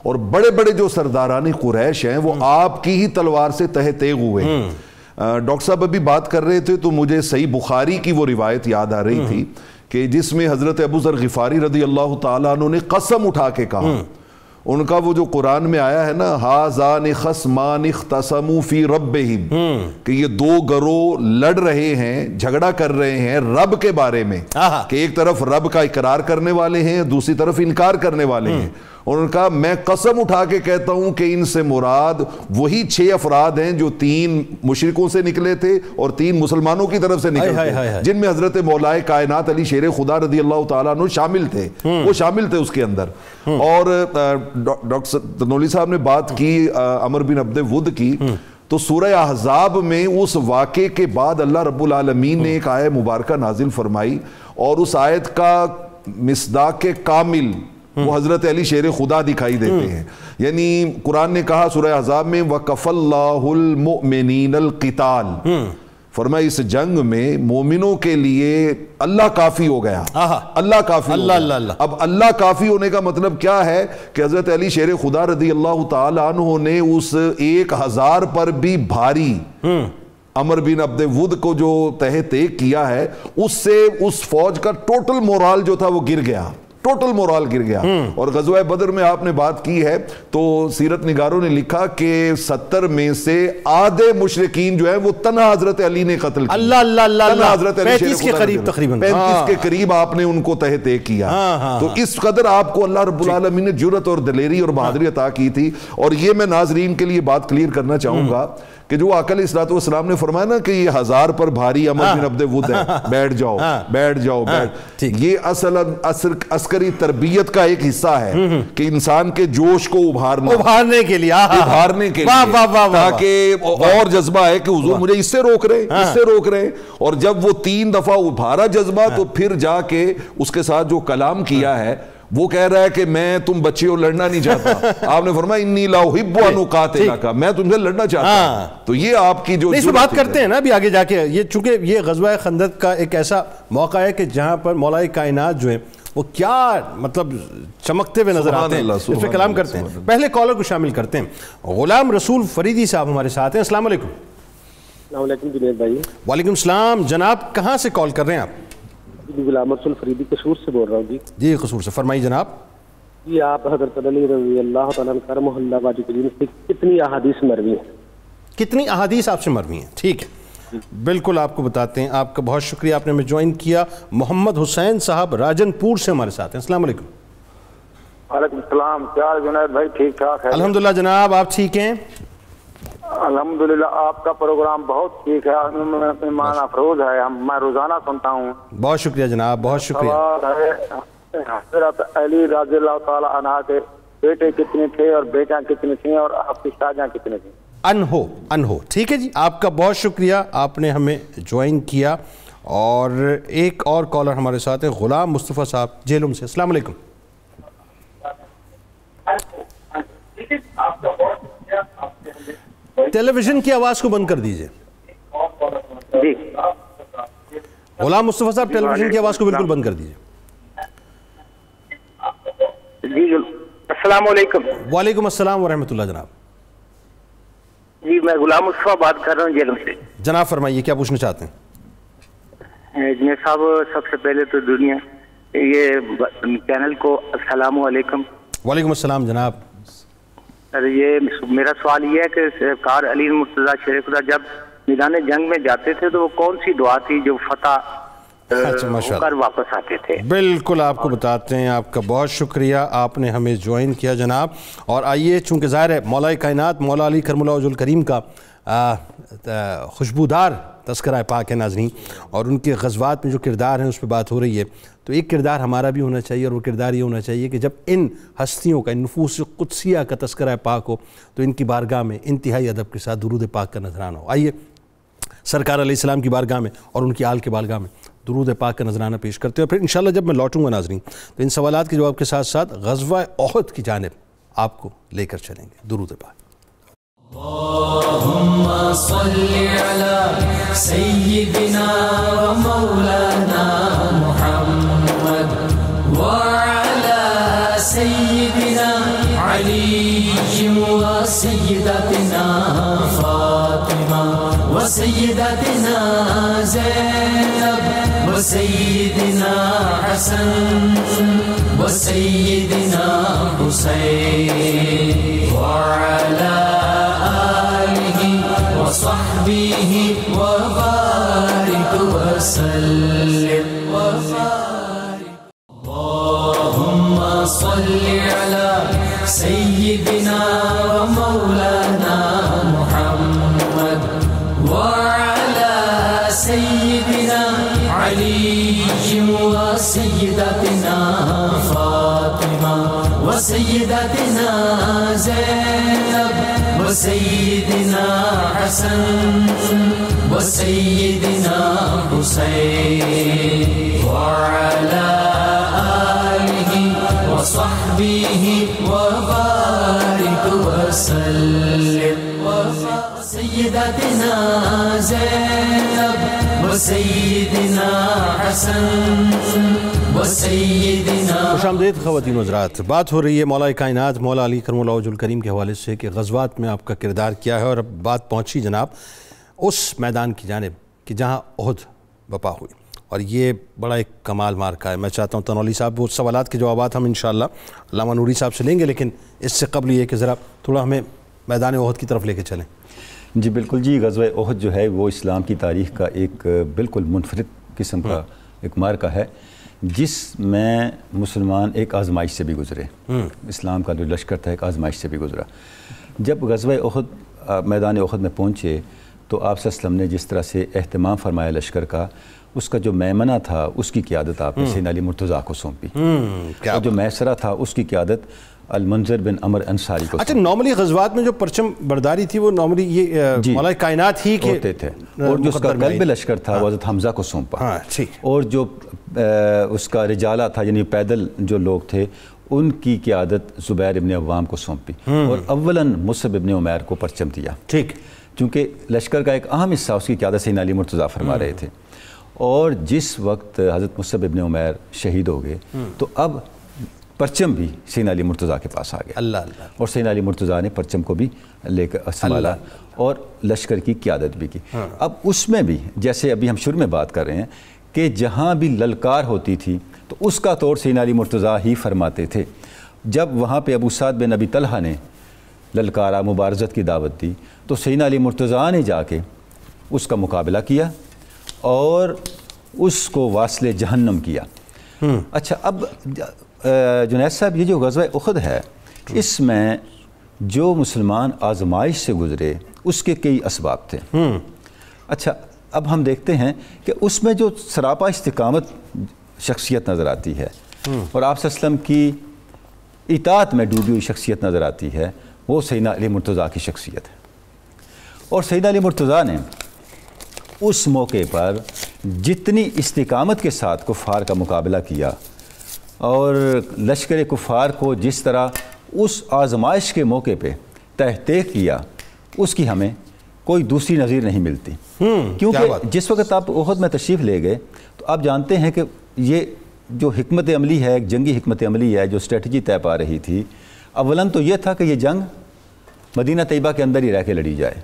اور بڑے بڑے جو سرداران قریش ہیں وہ آپ کی ہی تلوار سے تہ تیغ ہوئے. ڈاکٹر صاحب ابھی بات کر رہے تھے تو مجھے صحیح بخاری کی وہ روایت یاد آ رہی تھی کہ جس میں حضرت ابو ذر غفاری رضی اللہ تعالیٰ عنہ نے قسم اٹھا کے کہا. ان کا وہ جو قرآن میں آیا ہے نا، ہَذَانِ خَصْمَانِ اخْتَصَمُوا فِي رَبِّهِمْ، کہ یہ 2 گروہ لڑ رہے ہیں، جھگڑا کر رہے ہیں رب کے بارے میں، کہ ایک طرف رب کا اقرار کرنے والے ہیں، دوسری طرف انکار کرنے والے ہیں. اور ان کا میں قسم اٹھا کے کہتا ہوں کہ ان سے مراد وہی 6 افراد ہیں جو 3 مشرکوں سے نکلے تھے اور 3 مسلمانوں کی طرف سے نکلے تھے، جن میں حضرت مولا کائنات علی شیر خدا رضی اللہ تعالیٰ عنہ شامل تھے. وہ شامل تھے اس کے اندر. اور ڈاکٹر تنولی صاحب نے بات کی عمر بن عبد ود کی، تو سورہ احزاب میں اس واقعے کے بعد اللہ رب العالمین نے ایک آیت مبارکہ نازل فرمائی اور اس آیت کا مصداق کامل وہ حضرت علی شیر خدا دکھائی دیتے ہیں. یعنی قرآن نے کہا سورہ احزاب میں وَكَفَى اللَّهُ الْمُؤْمِنِينَ الْقِتَالَ، فرمایا اس جنگ میں مومنوں کے لیے اللہ کافی ہو گیا. اللہ کافی ہو گیا. اب اللہ کافی ہونے کا مطلب کیا ہے کہ حضرت علی شیر خدا رضی اللہ تعالی عنہ نے اس 1000 پر بھی بھاری عمر بن عبد ود کو جو تحت کیا ہے، اس سے اس فوج کا ٹوٹل مورال جو تھا وہ گر گیا. ٹوٹل مورال گر گیا. اور غزوہ بدر میں آپ نے بات کی ہے تو سیرت نگاروں نے لکھا کہ 70 میں سے آدھے مشرکین جو ہیں وہ تنہا حضرت علی نے قتل کیا. اللہ حضرت علی 35 کے قریب تقریباً 35 کے قریب آپ نے ان کو تحت کیا. تو اس قدر آپ کو اللہ رب العالمین نے جرأت اور دلیری اور بہادری عطا کی تھی. اور یہ میں ناظرین کے لیے بات کلیئر کرنا چاہوں گا کہ جو آقا علیہ الصلوۃ والسلام نے فرمایا نا کہ یہ 1000 پر بھاری عمر بن عبد ود ہے، بیٹھ جاؤ بیٹھ جاؤ یہ اصل عسکری تربیت کا ایک حصہ ہے کہ انسان کے جوش کو ابھارنے کے لیے تاکہ اور جذبہ ہے کہ حضور مجھے اس سے روک رہے ہیں. اور جب وہ 3 دفعہ ابھارا جذبہ تو پھر جا کے اس کے ساتھ جو کلام کیا ہے وہ کہہ رہا ہے کہ میں تم بچے ہو، لڑنا نہیں چاہتا. آپ نے فرمایا انی لا احب ان اقاتلک، میں تم سے لڑنا چاہتا ہوں. تو یہ آپ کی جو اس پہ بات کرتے ہیں نا ابھی آگے جا کے، یہ چونکہ یہ غزوہ خندق کا ایک ایسا موقع ہے کہ جہاں پر مولا کائنات جو ہے وہ کیا مطلب چمکتے ہوئے نظر آتے ہیں. اس پہ کلام کرتے ہیں. پہلے کالر کو شامل کرتے ہیں. غلام رسول فریدی صاحب ہمارے ساتھ ہیں. السلام علیکم. السلام علیکم جنید بھائی. وعلیکم السلام. جناب کہاں سے کال کر رہے ہیں آپ؟ غلام رسول فریدی قصور سے بول رہا ہوں. جی قصور سے فرمائیے جناب. جی آپ حضرت علی رضی اللہ تعالیٰ عنہ کرم اللہ وجہ کریم سے کتنی احادیث مروی ہیں؟ کتنی احادیث آپ سے مروی ہیں؟ ٹھیک ہے بالکل آپ کو بتاتے ہیں. آپ کا بہت شکریہ آپ نے ہمیں جوائن کیا. محمد حسین صاحب راجن پور سے ہمارے ساتھ ہیں. السلام علیکم. وعلیکم السلام. کیا جنید بھائی ٹھیک ٹھاک ہے؟ الحمدللہ جناب آپ ٹھیک ہیں؟ الحمدللہ آپ کا پروگرام بہت ٹھیک ہے، ایمان افروز ہے، میں روزانہ سنتا ہوں. بہت شکریہ جناب بہت شکریہ. حضرت علی رضی اللہ تعالی عنہ کے بیٹے کتنے تھے اور بیٹیاں کتنی تھیں اور آپ کی شادیاں کتنی تھیں؟ انہو. ٹھیک ہے جی آپ کا بہت شکریہ آپ نے ہمیں جوائن کیا. اور ایک اور کالر ہمارے ساتھ ہیں غلام مصطفیٰ صاحب جیلم سے. السلام علیکم. ٹیلی ویژن کی آواز کو بند کر دیجئے. جی غلام مصطفیٰ صاحب ٹیلی ویژن کی آواز کو بالکل بند کر دیجئے. جی السلام علیکم. وعلیکم السلام ورحمۃ اللہ. جناب جی میں غلام مصطفیٰ بات کر رہا ہوں جیلم سے. جناب فرمائیے کیا پوچھنا چاہتے ہیں؟ جنید صاحب سب سے پہلے تو دنیا یہ چینل کو السلام علیکم. وعلیکم السلام جناب. یہ میرا سوال یہ ہے کہ سرکار علی مرتضیٰ شیر خدا جب میدان جنگ میں جاتے تھے تو وہ کون سی دعا تھی جو فتح ہو کر واپس آتے تھے؟ بالکل آپ کو بتاتے ہیں. آپ کا بہت شکریہ آپ نے ہمیں جوائن کیا جناب. اور آئیے چونکہ ظاہر ہے مولا کائنات مولا علی کرم اللہ وجہ الکریم کا خوشبودار تذکرہ پاک ہے ناظرین، اور ان کے غزوات میں جو کردار ہیں اس پہ بات ہو رہی ہے. تو ایک کردار ہمارا بھی ہونا چاہیے اور وہ کردار یہ ہونا چاہیے کہ جب ان ہستیوں کا ان نفوس قدسیہ کا تذکرہ پاک ہو تو ان کی بارگاہ میں انتہائی ادب کے ساتھ درود پاک کا نذرانہ ہو. آئیے سرکار علیہ السلام کی بارگاہ میں اور ان کی آل کے بارگاہ میں درود پاک کا نذرانہ پیش کرتے ہیں. اور پھر انشاءاللہ جب میں لوٹوں گا ناظرین تو ان سوالات کے جواب کے ساتھ ساتھ غزوہ احد کی جانب آپ کو لے کر چلیں گے. درود پاک. اللهم صل على سيدنا ومولانا محمد وعلى سيدنا علي وسيدتنا فاطمة وسيدتنا زينب وسيدنا حسن وسيدنا حسين وعلى وصحبه وبارك وسلم وبارك. اللهم صل على سيدنا ومولانا محمد وعلى سيدنا علي وسيدتنا فاطمة وسيدتنا زينب وسيدنا حسن وسيدنا حسين وعلى آله وصحبه وبارك وسلم سيداتنا زينب وسيدنا حسن وسيدنا. خوش آمدید خواتین و حضرات. بات ہو رہی ہے مولا کائنات مولا علی کرم اللہ وجہ الکریم کے حوالے سے کہ غزوات میں آپ کا کردار کیا ہے، اور اب بات پہنچی جناب اس میدان کی جانب کہ جہاں احد بپا ہوئی، اور یہ بڑا ایک کمال مارکا ہے. میں چاہتا ہوں تنولی صاحب وہ سوالات کے جوابات ہم انشاءاللہ علامہ نوری صاحب سے لیں گے، لیکن اس سے قبل یہ کہ ذرا تھوڑا ہمیں میدان احد کی طرف لے کے چلیں. جی بالکل جی، غزوہ احد جو ہے وہ اسلام کی تاریخ کا ایک بالکل منفرد قسم کا ایک مارکا ہے، جس میں مسلمان ایک آزمائش سے بھی گزرے. اسلام کا جو لشکر تھا ایک آزمائش سے بھی گزرا. جب غزوہ احد میدان احد میں پہنچے تو آپ صلی اللہ علیہ وسلم نے جس طرح سے اہتمام فرمایا لشکر کا، اس کا جو میمنہ تھا اس کی قیادت آپ نے سیدنا علی مرتضیٰ کو سونپی، اور جو میسرہ تھا اس کی قیادت المنذر بن عمر انصاری کو. اچھا، نارملی غزوات میں جو پرچم برداری تھی وہ نارملی یہ مولا کائنات ہی کے ہوتے تھے، اور جو اس کا قلب لشکر تھا وہ حضرت حمزہ کو سونپا، اور جو اس کا رجالہ تھا یعنی پیدل جو لوگ تھے ان کی قیادت زبیر ابن عوام کو سونپی، اور اولاً مصعب ابن عمیر کو پرچم دیا. ٹھیک، چونکہ لشکر کا ایک اہم حصہ اس کی قیادت سیدنا علی مرتضیٰ فرما رہے تھے. اور جس وقت حضرت مصعب ابن عمیر شہید ہو گئے تو اب پرچم بھی سیدنا علی مرتضیٰ کے پاس آ گیا. اللہ اللہ. اور سیدنا علی مرتضیٰ نے پرچم کو بھی لے کر سنبھالا اور لشکر کی قیادت بھی کی. اب اس میں بھی جیسے ابھی ہم شروع میں بات کر رہے ہیں کہ جہاں بھی للکار ہوتی تھی تو اس کا طور سیدنا علی مرتضیٰ ہی فرماتے تھے. جب وہاں پہ ابو سعد بن ابی طلحہ نے للکارہ مبارزت کی دعوت دی تو سیدنا علی مرتضیٰ نے جا کے اس کا مقابلہ کیا اور اس کو واصل جہنم کیا. اچھا، اب جنید صاحب یہ جو غزوہ احد ہے اس میں جو مسلمان آزمائش سے گزرے اس کے کئی اسباب تھے. اچھا، اب ہم دیکھتے ہیں کہ اس میں جو سراپا استقامت شخصیت نظر آتی ہے اور آپ صلی اللہ علیہ وسلم کی اطاعت میں ڈوبی ہوئی شخصیت نظر آتی ہے، وہ سیدنا علی مرتضیٰ کی شخصیت ہے. اور سیدنا علی مرتضیٰ نے اس موقع پر جتنی استقامت کے ساتھ کفار کا مقابلہ کیا اور لشکر کفار کو جس طرح اس آزمائش کے موقع پہ تحقیق کیا، اس کی ہمیں کوئی دوسری نظیر نہیں ملتی. کیونکہ جس وقت آپ احد میں تشریف لے گئے تو آپ جانتے ہیں کہ یہ جو حکمت عملی ہے، ایک جنگی حکمت عملی ہے جو اسٹریٹجی طے پا رہی تھی، اولاً تو یہ تھا کہ یہ جنگ مدینہ طیبہ کے اندر ہی رہ کے لڑی جائے،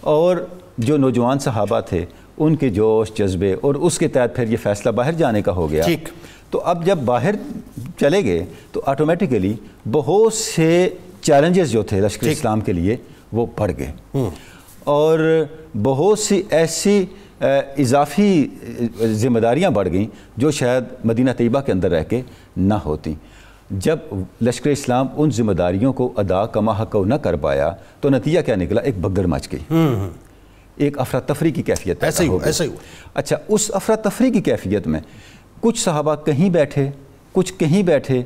اور جو نوجوان صحابہ تھے ان کے جوش جذبے اور اس کے تحت پھر یہ فیصلہ باہر جانے کا ہو گیا. تو اب جب باہر چلے گئے تو آٹومیٹیکلی بہت سے چیلنجز جو تھے لشکر اسلام کے لیے وہ بڑھ گئے، اور بہت سی ایسی اضافی ذمہ داریاں بڑھ گئیں جو شاید مدینہ طیبہ کے اندر رہ کے نہ ہوتی. جب لشکر اسلام ان ذمہ داریوں کو ادا کما حق نہ کر پایا تو نتیجہ کیا نکلا؟ ایک بھگدڑ مچ گئی، ایک افراتفری کی کیفیت پیدا ہو گئی. اچھا، اس افراتفری کی کیفیت میں کچھ صحابہ کہیں بیٹھے، کچھ کہیں بیٹھے،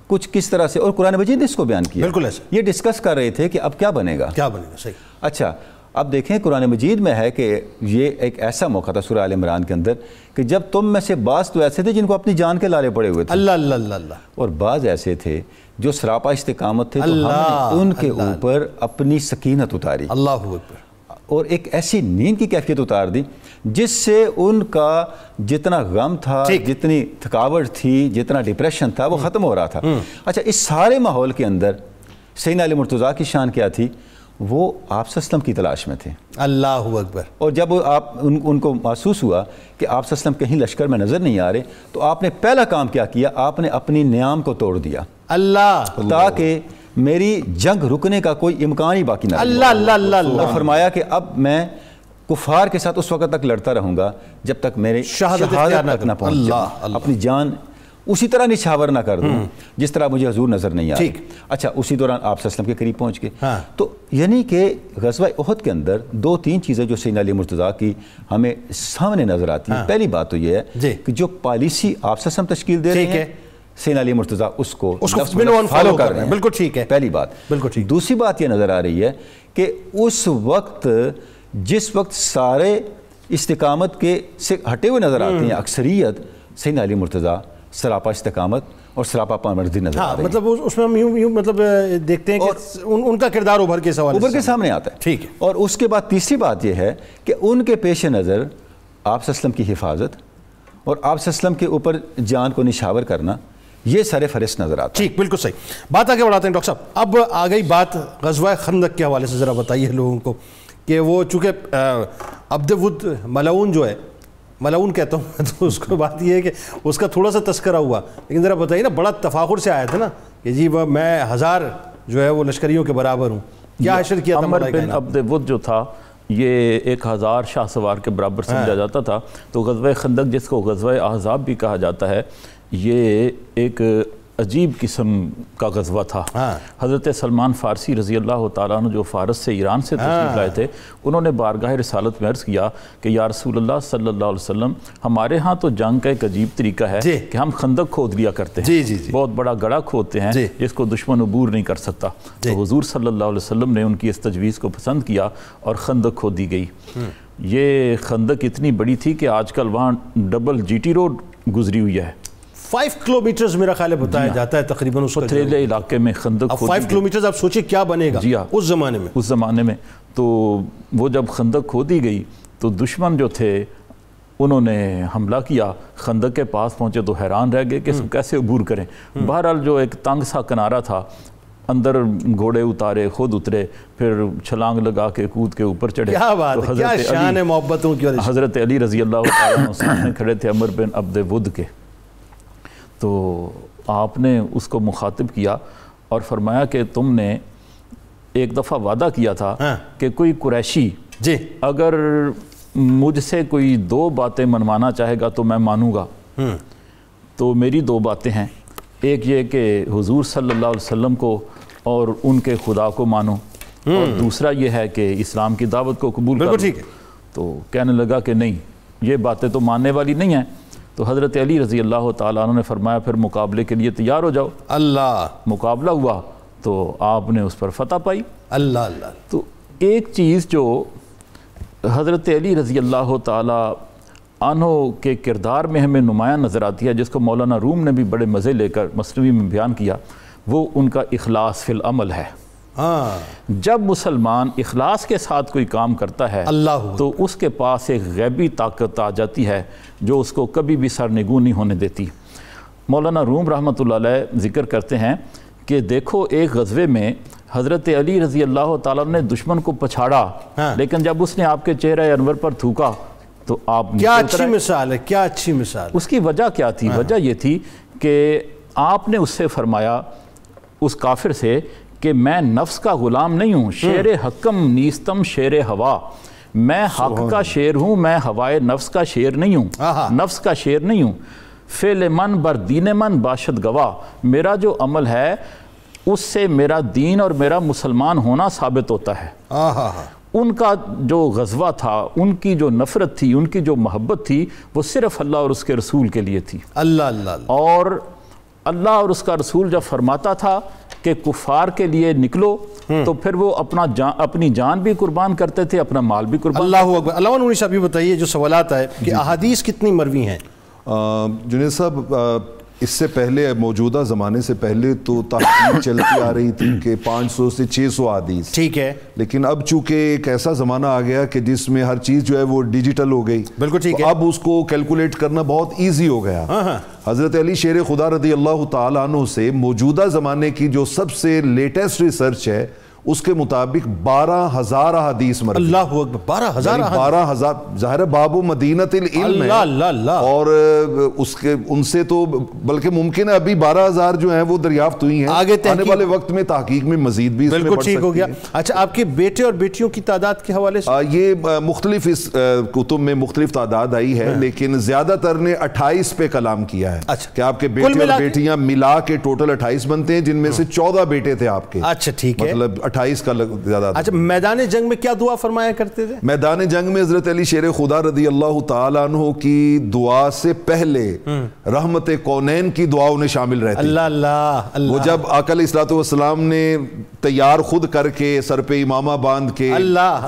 کچھ کس طرح سے، اور قرآن مجید نے اس کو بیان کیا. بالکل ایسا یہ ڈسکس کر رہے تھے کہ اب کیا بنے گا، کیا بنے گا. صحیح. اچھا، اب دیکھیں قرآن مجید میں ہے کہ یہ ایک ایسا موقع تھا سورہ آل عمران کے اندر کہ جب تم میں سے بعض تو ایسے تھے جن کو اپنی جان کے لالے پڑے ہوئے تھے، اللہ اللہ اللہ اللہ، اور بعض ایسے تھے جو سراپا استقامت تھے، تو ہم نے ان کے اوپر اپنی سکینت اتاری، اللہ اکبر، اور ایک ایسی نیند کی کیفیت اتار دی جس سے ان کا جتنا غم تھا، جتنی تھکاوٹ تھی، جتنا ڈپریشن تھا وہ ختم ہو رہا تھا. اچھا، اس سارے ماحول کے اندر سیدنا علی مرتضیٰ کی شان کیا تھی؟ وہ آپ صلی اللہ علیہ وسلم کی تلاش میں تھے. اللہ اکبر. اور جب آپ ان کو محسوس ہوا کہ آپ صلی اللہ علیہ وسلم کہیں لشکر میں نظر نہیں آ رہے تو آپ نے پہلا کام کیا کیا؟ آپ نے اپنی نیام کو توڑ دیا، اللہ، تاکہ میری جنگ رکنے کا کوئی امکان ہی باقی نہ رہے. اللہ اللہ اللہ اللہ. اور فرمایا کہ اب میں کفار کے ساتھ اس وقت تک لڑتا رہوں گا جب تک میرے شہادت تک نہ پہنچ جاؤں، اپنی جان اسی طرح نچھاور نہ کر دوں جس طرح مجھے حضور نظر نہیں آئے. اچھا، اسی دوران آپ صلی اللہ علیہ وسلم کے قریب پہنچ گئے. تو یعنی کہ غزوہ احد کے اندر دو تین چیزیں جو سیدنا علی مرتضیٰ کی ہمیں سامنے نظر آتی ہیں. پہلی بات تو یہ ہے کہ جو پالیسی آپ صلی اللہ علیہ وسلم تشکیل دے رہے ہیں سیدنا علی مرتضیٰ اس کو فالو کر رہے ہیں. بالکل ٹھیک ہے، پہلی بات. بالکل ٹھیک. دوسری بات یہ نظر آ رہی ہے کہ اس وقت جس وقت سارے استقامت کے سے ہٹے ہوئے نظر آتے ہیں اکثریت، سیدنا علی مرتضیٰ سراپا استقامت اور سراپا پامردی نظر آ رہی ہے. مطلب اس میں ہم یوں مطلب دیکھتے ہیں کہ ان کا کردار ابھر کے سامنے آتا ہے. ٹھیک ہے. اور اس کے بعد تیسری بات یہ ہے کہ ان کے پیش نظر آپ صلی اللہ علیہ وسلم کی حفاظت اور آپ صلی اللہ علیہ وسلم کے اوپر جان کو نشاور کرنا یہ سر فہرست نظر آتا ہے. ٹھیک، بالکل صحیح. بات آگے بڑھاتے ہیں ڈاکٹر صاحب. اب آ گئی بات غزوہ خندق کے حوالے سے، ذرا بتائیے لوگوں کو کہ وہ چونکہ عبد ود ملعون جو ہے، ملعون کہتا ہوں میں، تو اس کو بات یہ ہے کہ اس کا تھوڑا سا تذکرہ ہوا، لیکن ذرا بتائیے نا، بڑا تفاخر سے آیا تھا نا کہ جی میں 1000 جو ہے وہ لشکریوں کے برابر ہوں. کیا حشر کیا تھا عمر بن عبد ود جو تھا یہ 1000 شاہ سوار کے برابر سمجھا جاتا تھا. تو غزوہ خندق جس کو غزوہ احزاب بھی کہا جاتا ہے، یہ ایک عجیب قسم کا غزوہ تھا. حضرت سلمان فارسی رضی اللہ تعالیٰ عنہ جو فارس سے ایران سے تشریف لائے تھے، انہوں نے بارگاہ رسالت میں عرض کیا کہ یا رسول اللہ صلی اللہ علیہ وسلم، ہمارے ہاں تو جنگ کا ایک عجیب طریقہ ہے کہ ہم خندق کھود لیا کرتے ہیں، بہت بڑا گڑھا کھودتے ہیں جس کو دشمن عبور نہیں کر سکتا. تو حضور صلی اللہ علیہ وسلم نے ان کی اس تجویز کو پسند کیا اور خندق کھودی گئی. یہ خندق اتنی بڑی تھی کہ آج کل وہاں ڈبل جی ٹی روڈ گزری ہوئی ہے. 5 کلومیٹرز میرا خیال ہے بتایا جاتا ہے تقریباً اس پتھریلے علاقے میں خندق کھودی. 5 کلومیٹرز آپ سوچیں کیا بنے گا اس زمانے میں. تو وہ جب خندق کھودی گئی تو دشمن جو تھے انہوں نے حملہ کیا، خندق کے پاس پہنچے تو حیران رہ گئے کہ اس کو کیسے عبور کریں. بہرحال جو ایک تنگ سا کنارہ تھا، اندر گھوڑے اتارے، خود اترے، پھر چھلانگ لگا کے کود کے اوپر چڑھے. کیا بات ہے، کیا شان ہے محبتوں کی. حضرت علی رضی اللہ تعالیٰ عنہ سامنے کھڑے تھے عمر بن عبد ود کے. تو آپ نے اس کو مخاطب کیا اور فرمایا کہ تم نے ایک دفعہ وعدہ کیا تھا کہ کوئی قریشی اگر مجھ سے کوئی 2 باتیں منوانا چاہے گا تو میں مانوں گا. تو میری 2 باتیں ہیں، ایک یہ کہ حضور صلی اللہ علیہ وسلم کو اور ان کے خدا کو مانو، اور دوسرا یہ ہے کہ اسلام کی دعوت کو قبول کرو. تو کہنے لگا کہ نہیں، یہ باتیں تو ماننے والی نہیں ہیں. تو حضرت علی رضی اللہ تعالیٰ عنہ نے فرمایا پھر مقابلے کے لیے تیار ہو جاؤ. اللہ. مقابلہ ہوا تو آپ نے اس پر فتح پائی. اللہ. تو ایک چیز جو حضرت علی رضی اللہ تعالیٰ عنہ کے کردار میں ہمیں نمایاں نظر آتی ہے، جس کو مولانا روم نے بھی بڑے مزے لے کر مثنوی میں بیان کیا، وہ ان کا اخلاص فی العمل ہے. جب مسلمان اخلاص کے ساتھ کوئی کام کرتا ہے تو اس کے پاس ایک غیبی طاقت آ جاتی ہے جو اس کو کبھی بھی سرنگوں نہیں ہونے دیتی. مولانا روم رحمۃ اللہ علیہ ذکر کرتے ہیں کہ دیکھو ایک غزوے میں حضرت علی رضی اللہ تعالیٰ نے دشمن کو پچھاڑا، لیکن جب اس نے آپ کے چہرہ انور پر تھوکا تو آپ کیا اچھی مثال ہے، کیا اچھی مثال. اس کی وجہ کیا تھی؟ وجہ یہ تھی کہ آپ نے اس سے فرمایا، اس کافر سے، کہ میں نفس کا غلام نہیں ہوں، شیر حکم نیستم شیر ہوا. میں حق کا شیر ہوں، میں ہوائے نفس کا شیر نہیں ہوں، نفس کا شیر نہیں ہوں. فعل من بر دین من باشد گواہ. میرا جو عمل ہے اس سے میرا دین اور میرا مسلمان ہونا ثابت ہوتا ہے. ان کا جو غزوہ تھا، ان کی جو نفرت تھی، ان کی جو محبت تھی، وہ صرف اللہ اور اس کے رسول کے لیے تھی. اللہ. اور اللہ اور اس کا رسول جب فرماتا تھا کہ کفار کے لیے نکلو تو پھر وہ اپنی جان بھی قربان کرتے تھے، اپنا مال بھی قربان. اللہ اکبر. علامہ نوری صاحب یہ بتائیے جو سوالات آئے کہ احادیث کتنی مروی ہیں؟ جنید صاحب، اس سے پہلے موجودہ زمانے سے پہلے تو تحقیق چلتی آ رہی تھی کہ 500 سے 600 حدیث. ٹھیک ہے. لیکن اب چونکہ ایک ایسا زمانہ آ گیا کہ جس میں ہر چیز جو ہے وہ ڈیجیٹل ہو گئی. بالکل ٹھیک ہے. اب اس کو کیلکولیٹ کرنا بہت ایزی ہو گیا. حضرت علی شیر خدا رضی اللہ تعالیٰ عنہ سے موجودہ زمانے کی جو سب سے لیٹسٹ ریسرچ ہے اس کے مطابق 12,000 حدیث مروی. اللہ اکبر. 12,000 ظاہر باب مدینۃ العلم ہے. اور اس کے ان سے تو بلکہ ممکن ہے ابھی 12,000 جو ہیں وہ دریافت ہوئی ہیں. آنے والے وقت میں تحقیق میں مزید بھی بالکل ٹھیک ہو گیا. اچھا، آپ کے بیٹے اور بیٹیوں کی تعداد کے حوالے سے یہ مختلف اس کتب میں مختلف تعداد آئی ہے، لیکن زیادہ تر نے 28 پہ کلام کیا ہے کہ آپ کے بیٹے اور بیٹیاں ملا کے ٹوٹل 28 بنتے ہیں، جن میں سے 14 بیٹے تھے آپ کے. اچھا ٹھیک ہے. مطلب 28 کا زیادہ. اچھا، میدان جنگ میں کیا دعا فرمایا کرتے تھے؟ میدان جنگ میں حضرت علی شیر خدا رضی اللہ تعالیٰ عنہ کی دعا سے پہلے رحمت کونین کی دعا انہیں شامل رہتی. اللہ. وہ جب آقا علیہ الصلوۃ والسلام نے تیار خود کر کے، سر پہ امامہ باندھ کے،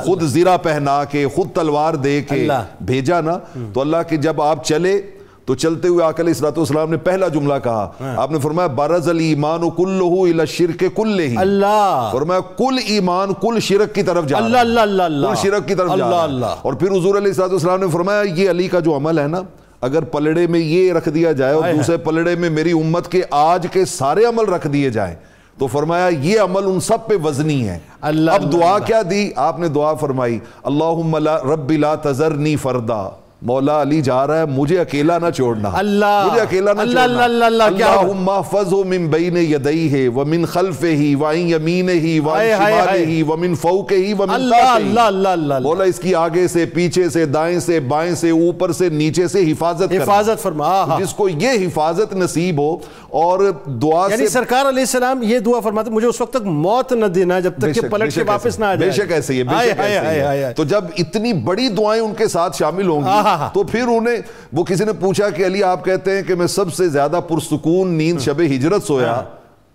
خود زرہ پہنا کے، خود تلوار دے کے بھیجا نا، تو اللہ کہ جب آپ چلے تو چلتے ہوئے آقا علیہ الصلوۃ والسلام نے پہلا جملہ کہا، آپ نے فرمایا برز الایمان کلہ الی الشرک کلہ، اللہ فرمایا کل ایمان کل شرک کی طرف جا رہا ہے، اللہ اللہ اللہ کل شرک کی طرف جا رہا ہے۔ اور پھر حضور علیہ الصلوۃ والسلام نے فرمایا یہ علی کا جو عمل ہے نا، اگر پلڑے میں یہ رکھ دیا جائے اور دوسرے پلڑے میں میری امت کے آج کے سارے عمل رکھ دیے جائیں تو فرمایا یہ عمل ان سب پہ وزنی ہے۔ اب دعا کیا دی آپ نے؟ دعا فرمائی اللہم رب لا تذرنی فردا، مولا علی جا رہا ہے مجھے اکیلا نہ چھوڑنا، مجھے اکیلا نہ چھوڑنا، اللہم احفظہ من بین یدیہ ومن خلفہ وعن یمینہ وعن شمالہ ومن فوقہ ومن تحتہ، مولا اس کی آگے سے پیچھے سے دائیں سے بائیں سے اوپر سے نیچے سے حفاظت فرما، جس کو یہ حفاظت نصیب ہو۔ اور دعا یعنی سرکار علیہ السلام یہ دعا فرماتے مجھے اس وقت تک موت نہ دینا جب تک کہ پلٹ کے واپس نہ آ جائے۔ بے شک ایسے ہی ہے۔ تو جب اتنی بڑی دعائیں ان کے ساتھ شامل ہوں گی تو پھر انہیں وہ کسی نے پوچھا کہ علی آپ کہتے ہیں کہ میں سب سے زیادہ پرسکون نیند شب ہجرت سویا،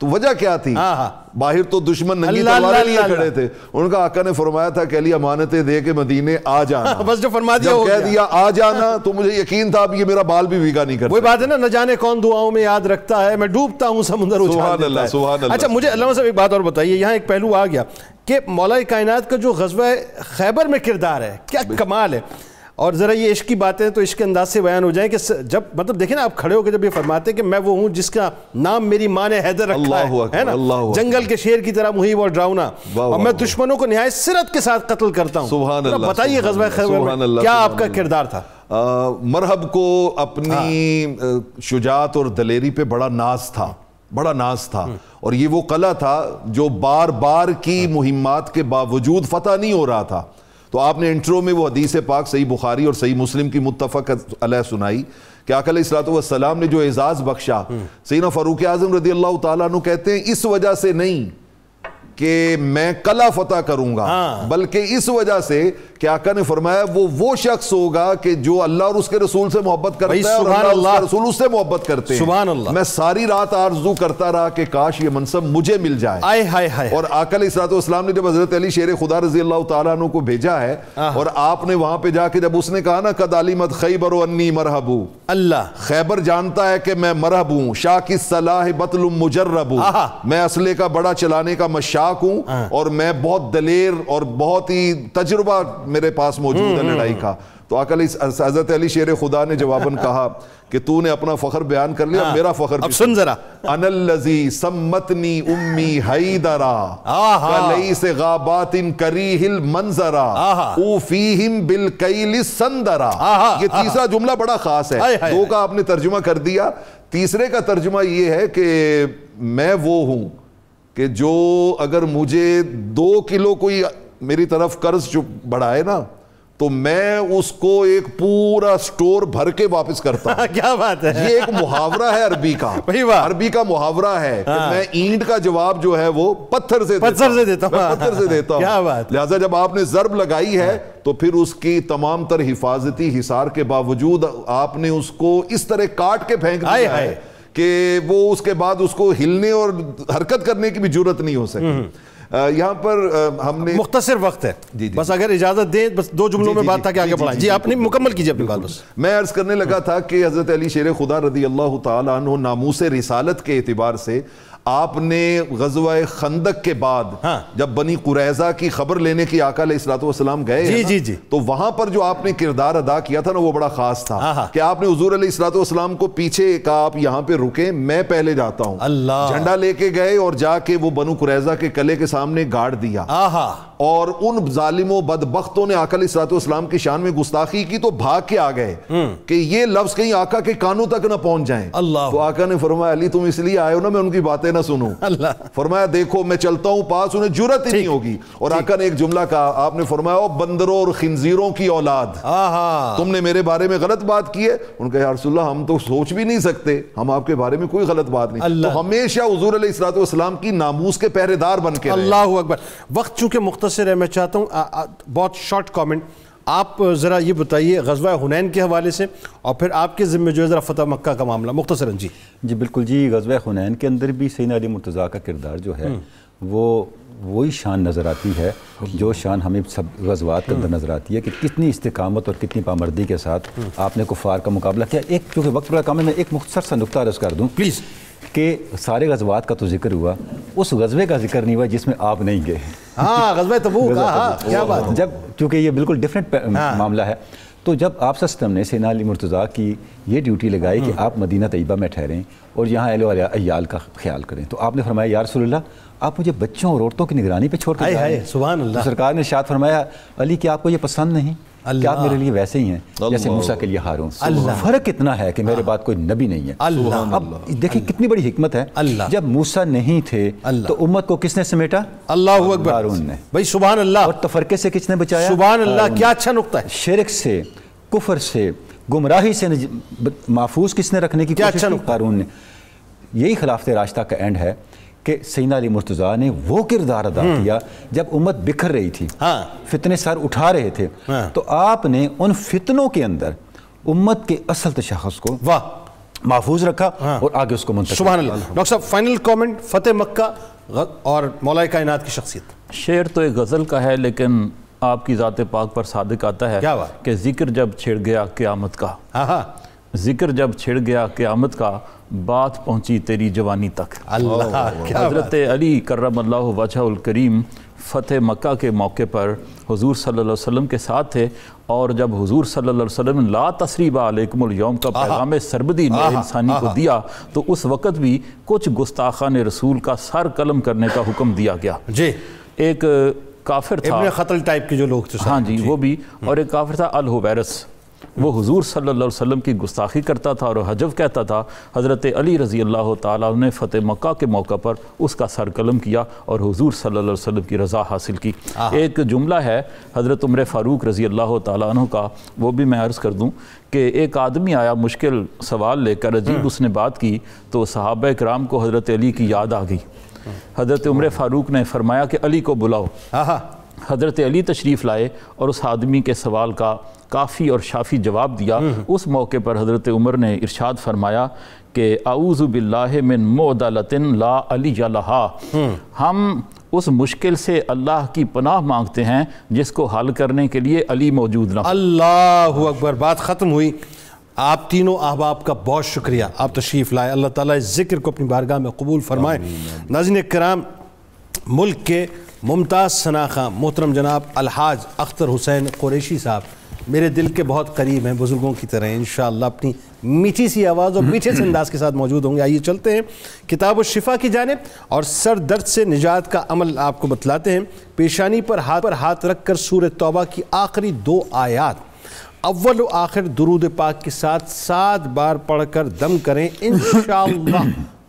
تو وجہ کیا تھی؟ باہر تو دشمن ننگی تلواریں لیے کھڑے تھے، ان کا آقا نے فرمایا تھا کہ علی امانتیں دے کے مدینے آ جانا، بس جو فرما دیا جب کہہ دیا آ جانا تو مجھے یقین تھا اب یہ میرا بال بھی بھیگا نہیں کرتا۔ وہی بات ہے نا، نہ جانے کون دعاؤں میں یاد رکھتا ہے، میں ڈوبتا ہوں سمندر اچھال دیتا ہے۔ سبحان اللہ۔ اچھا مجھے علامہ صاحب ایک بات اور بتائیے، یہاں ایک پہلو آ گیا کہ مولا کائنات کا جو غزوہ خیبر میں کردار ہے کیا کمال ہے، اور ذرا یہ عشق کی باتیں تو عشق کے انداز سے بیان ہو جائیں کہ جب مطلب دیکھیں نا آپ کھڑے ہو کے جب یہ فرماتے ہیں کہ میں وہ ہوں جس کا نام میری ماں نے حیدر رکھا ہے نا، جنگل کے شیر کی طرح مہیب اور ڈراؤنا، اور میں دشمنوں کو نہایت سرعت کے ساتھ قتل کرتا ہوں۔ سبحان اللہ۔ بتائیے غزوہ خیبر میں کیا آپ کا کردار تھا؟ مرحب کو اپنی شجاعت اور دلیری پہ بڑا ناز تھا، اور یہ وہ قلعہ تھا جو بار بار کی مہمات کے باوجود فتح نہیں ہو رہا تھا۔ تو آپ نے انٹرو میں وہ حدیث پاک صحیح بخاری اور صحیح مسلم کی متفق علیہ سنائی کہ آقا علیہ الصلوۃ والسلام نے جو اعزاز بخشا، سیدنا فاروق اعظم رضی اللہ تعالیٰ عنہ کہتے ہیں اس وجہ سے نہیں کہ میں قلعہ فتح کروں گا، بلکہ اس وجہ سے کہ آقا نے فرمایا وہ شخص ہوگا کہ جو اللہ اور اس کے رسول سے محبت کرتا ہے اور اللہ اور اس کے رسول اس سے محبت کرتے ہیں۔ سبحان اللہ۔ میں ساری رات آرزو کرتا رہا کہ کاش یہ منصب مجھے مل جائے۔ اور آقا علیہ الصلوۃ والسلام نے جب حضرت علی شیر خدا رضی اللہ تعالیٰ عنہ کو بھیجا ہے اور آپ نے وہاں پہ جا کے جب اس نے کہا نا قد علمت خیبر انی مرحب، اللہ خیبر جانتا ہے کہ میں مرحب ہوں، شاک الصلاح بطل مجرب، میں اسلحے کا بڑا چلانے کا مشاق ہوں اور میں بہت دلیر اور بہت ہی تجربہ میرے پاس موجود ہے لڑائی کا۔ تو آقا حضرت علی شیر خدا نے جواباً کہا کہ تو نے اپنا فخر بیان کر لیا، میرا فخر اب سن ذرا، انا الذی سمتنی امی حیدرا کلیس غابات کریہ المنظرا اوفیہم بالکیل السندرا۔ یہ تیسرا جملہ بڑا خاص ہے، دو کا آپ نے ترجمہ کر دیا، تیسرے کا ترجمہ یہ ہے کہ میں وہ ہوں کہ جو اگر مجھے 2 کلو کوئی میری طرف قرض بڑھائے نا تو میں اس کو ایک پورا سٹور بھر کے واپس کرتا ہوں۔ کیا بات ہے، یہ ایک محاورہ ہے عربی کا محاورہ ہے کہ میں اینٹ کا جواب جو ہے وہ پتھر سے دیتا ہوں۔ لہٰذا جب آپ نے ضرب لگائی ہے تو پھر اس کی تمام تر حفاظتی حصار کے باوجود آپ نے اس کو اس طرح کاٹ کے پھینک دیا ہے کہ وہ اس کے بعد اس کو ہلنے اور حرکت کرنے کی بھی جرت نہیں ہو سکتی۔ یہاں پر ہم نے مختصر وقت ہے، بس اگر اجازت دیں بس 2 جملوں میں بات تھا کہ آگے بڑھائیں۔ جی آپ نے مکمل کیجئے اپنی بات۔ بس میں عرض کرنے لگا تھا کہ حضرت علی شیر خدا رضی اللہ تعالیٰ عنہ ناموس رسالت کے اعتبار سے آپ نے غزوہ خندق کے بعد جب بنی قریظہ کی خبر لینے کی آقا علیہ الصلوۃ والسلام گئے تو وہاں پر جو آپ نے کردار ادا کیا تھا نا وہ بڑا خاص تھا کہ آپ نے حضور علیہ الصلوۃ والسلام کو پیچھے کہا آپ یہاں پہ رکیں میں پہلے جاتا ہوں، جھنڈا لے کے گئے اور جا کے وہ بنو قریظہ کے قلعے کے سامنے گاڑ دیا، اور ان ظالموں بدبختوں نے آقا علیہ الصلوۃ والسلام کی شان میں گستاخی کی تو بھاگ کے آ گئے کہ یہ لفظ کہیں آقا کے کانوں تک نہ پہنچ جائیں۔ تو آقا نے فرمایا علی تم اس لیے آئے ہو نا میں ان کی باتیں نہ سنوں، فرمایا دیکھو میں چلتا ہوں پاس انہیں جرت ہی نہیں ہوگی۔ اور آقا نے ایک جملہ کہا، آپ نے فرمایا او بندروں اور خنزیروں کی اولاد، تم نے میرے بارے میں غلط بات کی ہے۔ ان کا یا رسول اللہ ہم تو سوچ بھی نہیں سکتے، ہم آپ کے بارے میں کوئی غلط بات نہیں۔ تو ہمیشہ حضور علیہ الصلوۃ والسلام کی ناموس کے پہرے دار بن کے رہے۔ اللہ اکبر۔ وقت چونکہ مختصر ہے میں چاہتا ہوں بہت شارٹ کامنٹ آپ ذرا یہ بتائیے غزوہ حنین کے حوالے سے اور پھر آپ کے ذمہ جو ہے ذرا فتح مکہ کا معاملہ مختصراً۔ جی بالکل جی، غزوہ حنین کے اندر بھی سیدنا علی مرتضیٰ کا کردار جو ہے وہی شان نظر آتی ہے جو شان ہمیں سب غزوات کے اندر نظر آتی ہے کہ کتنی استقامت اور کتنی پامردی کے ساتھ آپ نے کفار کا مقابلہ کیا. ایک چونکہ وقت بڑا کم ہے، میں ایک مختصر سا نقطہ عرض کر دوں پلیز. کہ سارے غزوات کا تو ذکر ہوا، اس غزوے کا ذکر نہیں ہوا جس میں آپ نہیں گئے. ہاں غزوہ تبوک، کیا بات. جب چونکہ یہ بالکل ڈیفرنٹ معاملہ ہے، تو جب آپ صلی اللہ علیہ وسلم نے سیدنا علی مرتضیٰ کی یہ ڈیوٹی لگائی کہ آپ مدینہ طیبہ میں ٹھہریں اور یہاں اہل و عیال کا خیال کریں، تو آپ نے فرمایا یا رسول اللہ آپ مجھے بچوں اور عورتوں کی نگرانی پہ چھوڑ کے سبحان اللہ. سرکار نے ارشاد فرمایا علی کیا آپ کو یہ پسند نہیں کہ آپ میرے لیے ویسے ہی ہیں جیسے موسیٰ کے لیے ہارون. فرق اتنا ہے کہ میرے بعد کوئی نبی نہیں ہے. اب دیکھیں کتنی بڑی حکمت ہے. جب موسیٰ نہیں تھے تو امت کو کس نے سمیٹا؟ اللہ اکبر، ہارون نے. بھائی سبحان اللہ. اور تفرقے سے کس نے بچایا؟ سبحان اللہ، کیا اچھا نقطہ ہے. شرک سے، کفر سے، گمراہی سے محفوظ کس نے رکھنے کی کوشش کی؟ ہارون نے. یہی خلافت راشدہ کا اینڈ ہے کہ سیدنا علی مرتضیٰ نے وہ کردار ادا کیا جب امت بکھر رہی تھی، فتنے سر اٹھا رہے تھے، تو آپ نے ان فتنوں کے اندر امت کے اصل تشخص کو محفوظ رکھا اور آگے اس کو منتقل. سبحان اللہ. ڈاکٹر صاحب فائنل کومنٹ فتح مکہ اور مولا کائنات کی شخصیت. شعر تو ایک غزل کا ہے لیکن آپ کی ذات پاک پر صادق آتا ہے کہ ذکر جب چھڑ گیا قیامت کا، ذکر جب چھڑ گیا قیامت کا، بات پہنچی تیری جوانی تک. حضرت علی کرم اللہ وجہ الکریم فتح مکہ کے موقع پر حضور صلی اللہ علیہ وسلم کے ساتھ تھے، اور جب حضور صلی اللہ علیہ وسلم لا تثریب علیکم اليوم کا پیغام سربدی نوع انسانی کو دیا، تو اس وقت بھی کچھ گستاخان رسول کا سر قلم کرنے کا حکم دیا گیا. جی ایک کافر تھا، ابن خطل ٹائپ کے جو لوگ تھے، ہاں جی وہ بھی، اور ایک کافر تھا الحویرس، وہ حضور صلی اللہ علیہ وسلم کی گستاخی کرتا تھا اور حجو کہتا تھا. حضرت علی رضی اللہ تعالیٰ نے فتح مکہ کے موقع پر اس کا سر قلم کیا اور حضور صلی اللہ علیہ وسلم کی رضا حاصل کی. ایک جملہ ہے حضرت عمر فاروق رضی اللہ تعالیٰ عنہ کا، وہ بھی میں عرض کر دوں کہ ایک آدمی آیا مشکل سوال لے کر، عجیب اس نے بات کی، تو صحابہ کرام کو حضرت علی کی یاد آ گئی. حضرت عمر فاروق نے فرمایا کہ علی کو بلاؤ. حضرت علی تشریف لائے اور اس آدمی کے سوال کا کافی اور شافی جواب دیا. اس موقع پر حضرت عمر نے ارشاد فرمایا کہ اعوذ باللہ من معضلۃ لا علی لہا، ہم اس مشکل سے اللہ کی پناہ مانگتے ہیں جس کو حل کرنے کے لیے علی موجود نہ ہو. اللہ اکبر. بات ختم ہوئی. آپ تینوں احباب کا بہت شکریہ، آپ تشریف لائے. اللہ تعالیٰ اس ذکر کو اپنی بارگاہ میں قبول فرمائے. ناظرین کرام، ملک کے ممتاز شناخواں محترم جناب الحاج اختر حسین قریشی صاحب میرے دل کے بہت قریب ہیں، بزرگوں کی طرح انشاءاللہ اپنی میٹھی سی آواز اور میٹھے سے انداز کے ساتھ موجود ہوں گے. آئیے چلتے ہیں کتاب الشفا کی جانب اور سر درد سے نجات کا عمل آپ کو بتلاتے ہیں. پیشانی پر ہاتھ رکھ کر سورہ توبہ کی آخری 2 آیات اول و آخر درود پاک کے ساتھ 7 بار پڑھ کر دم کریں، انشاءاللہ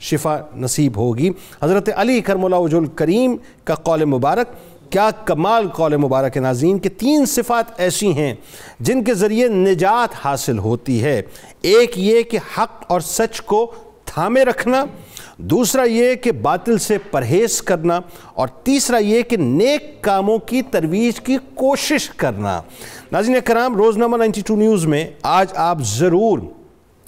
شفا نصیب ہوگی. حضرت علی کرم اللہ وجہ الکریم کا قول مبارک، کیا کمال قول مبارک ہے ناظرین، کہ 3 صفات ایسی ہیں جن کے ذریعے نجات حاصل ہوتی ہے. ایک یہ کہ حق اور سچ کو تھامے رکھنا، دوسرا یہ کہ باطل سے پرہیز کرنا، اور تیسرا یہ کہ نیک کاموں کی ترویج کی کوشش کرنا. ناظرین کرام، روزنامہ 92 نیوز میں آج آپ ضرور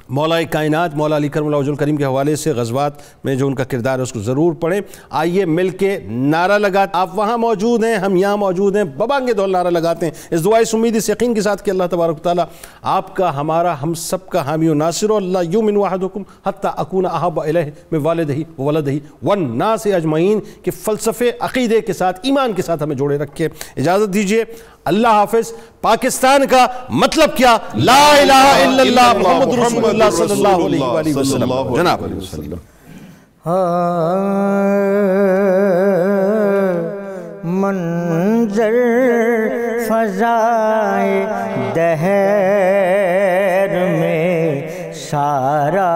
مولا کائنات مولا علی کرم اللہ وجہ الکریم کے حوالے سے غزوات میں جو ان کا کردار ہے اس کو ضرور پڑھیں. آئیے مل کے نعرہ لگاتے، آپ وہاں موجود ہیں، ہم یہاں موجود ہیں، ببانگے دول نعرہ لگاتے ہیں اس دعا اس امید اس یقین کے ساتھ کہ اللہ تبارک و تعالیٰ آپ کا، ہمارا، ہم سب کا حامی و ناصر. اللہ یؤمن احدکم حتی اکون احب الیہ من والدہ وولدہ والناس اجمعین کے فلسفے عقیدے کے ساتھ، ایمان کے ساتھ ہمیں جوڑے رکھے. اجازت دیجئے، اللہ حافظ. پاکستان کا مطلب کیا؟ لا الہ الا اللہ محمد رسول اللہ صلی اللہ علیہ وآلہ وسلم. جناب منظر فضائے دہر میں سارا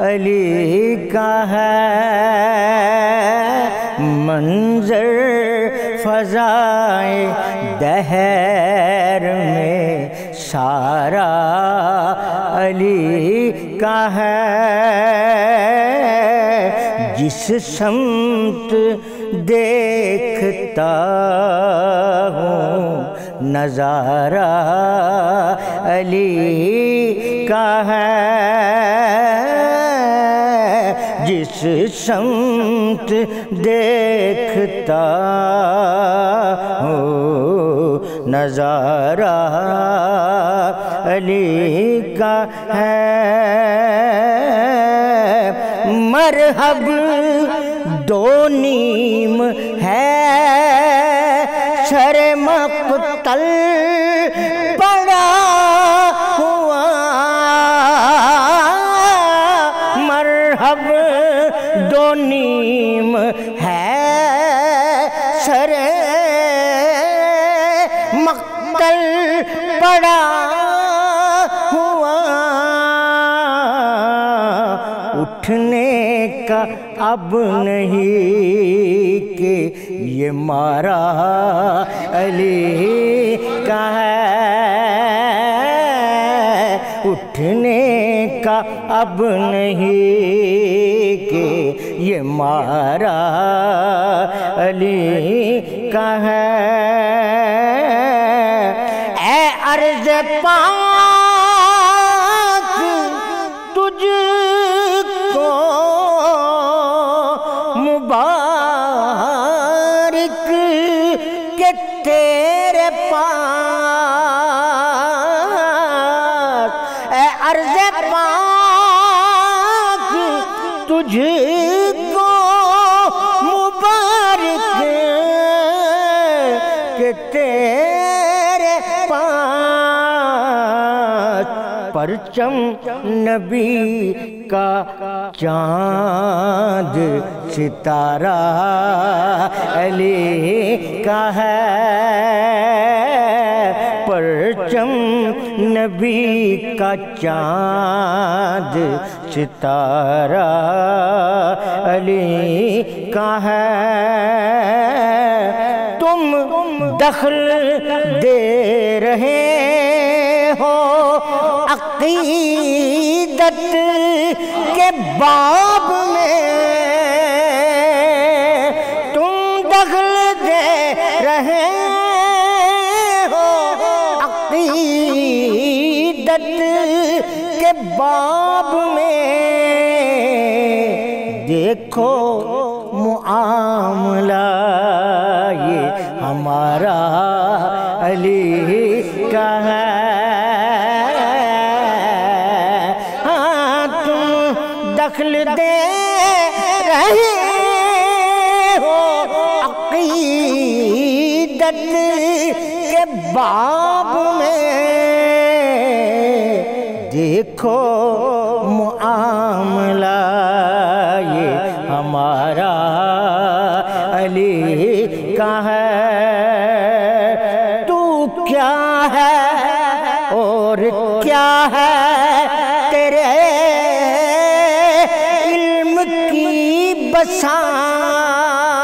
علی کا ہے، منظر فضائے دہر میں سارا علی کا ہے. جس سمت دیکھتا ہوں نظارہ علی کا ہے، جس سمت دیکھتا ہوں نظارہ علی کا ہے، مرحب دو نیم ہے سر مقتل پڑا ہوا، مرحب دو نیم ہے سر مقتل پڑا ہوا، اٹھنے کا اب نہیں کہ یہ مارا علی کا ہے، اٹھنے کا اب نہیں کہ یہ مارا علی کا ہے، اے عرض پاک تجھ کو مبارک کہ تیرے پاس، اے عرض پاک تجھ کو مبارک کہ تیرے پاس، پرچم نبی کا چاند ستارہ علی کا ہے، پرچم نبی کا چاند ستارہ علی کا ہے، تم دخل دے رہے ہو عقیدت کے باب میں، تم دخل دے رہے ہو عقیدت کے باب میں، دیکھو معاملہ یہ ہمارا علی کا ہے، دخل دے رہے ہو عقیدت کے باب میں، دیکھو معاملہ یہ ہمارا علی کا ہے، تو کیا ہے اور کیا ہے تیرے بساط،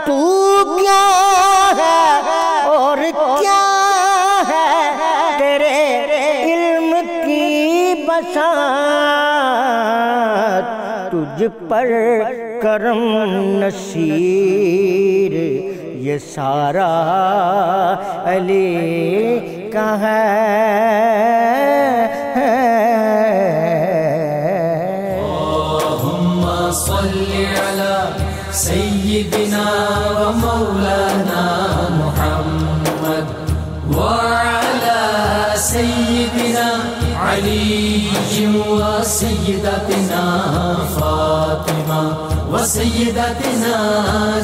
تو کیا ہے اور کیا ہے تیرے علم کی بساط، تجھ پر کرم نصیر یہ سارا علی کا ہے، صلی علی سیدنا و مولانا محمد وعلی سیدنا علی و سیدتنا فاطمہ و سیدتنا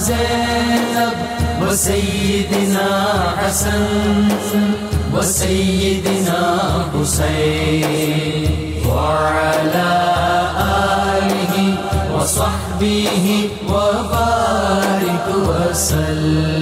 زینب و سیدنا حسن و سیدنا حسین وعلی آلہ وصحبه وبارك وسلم.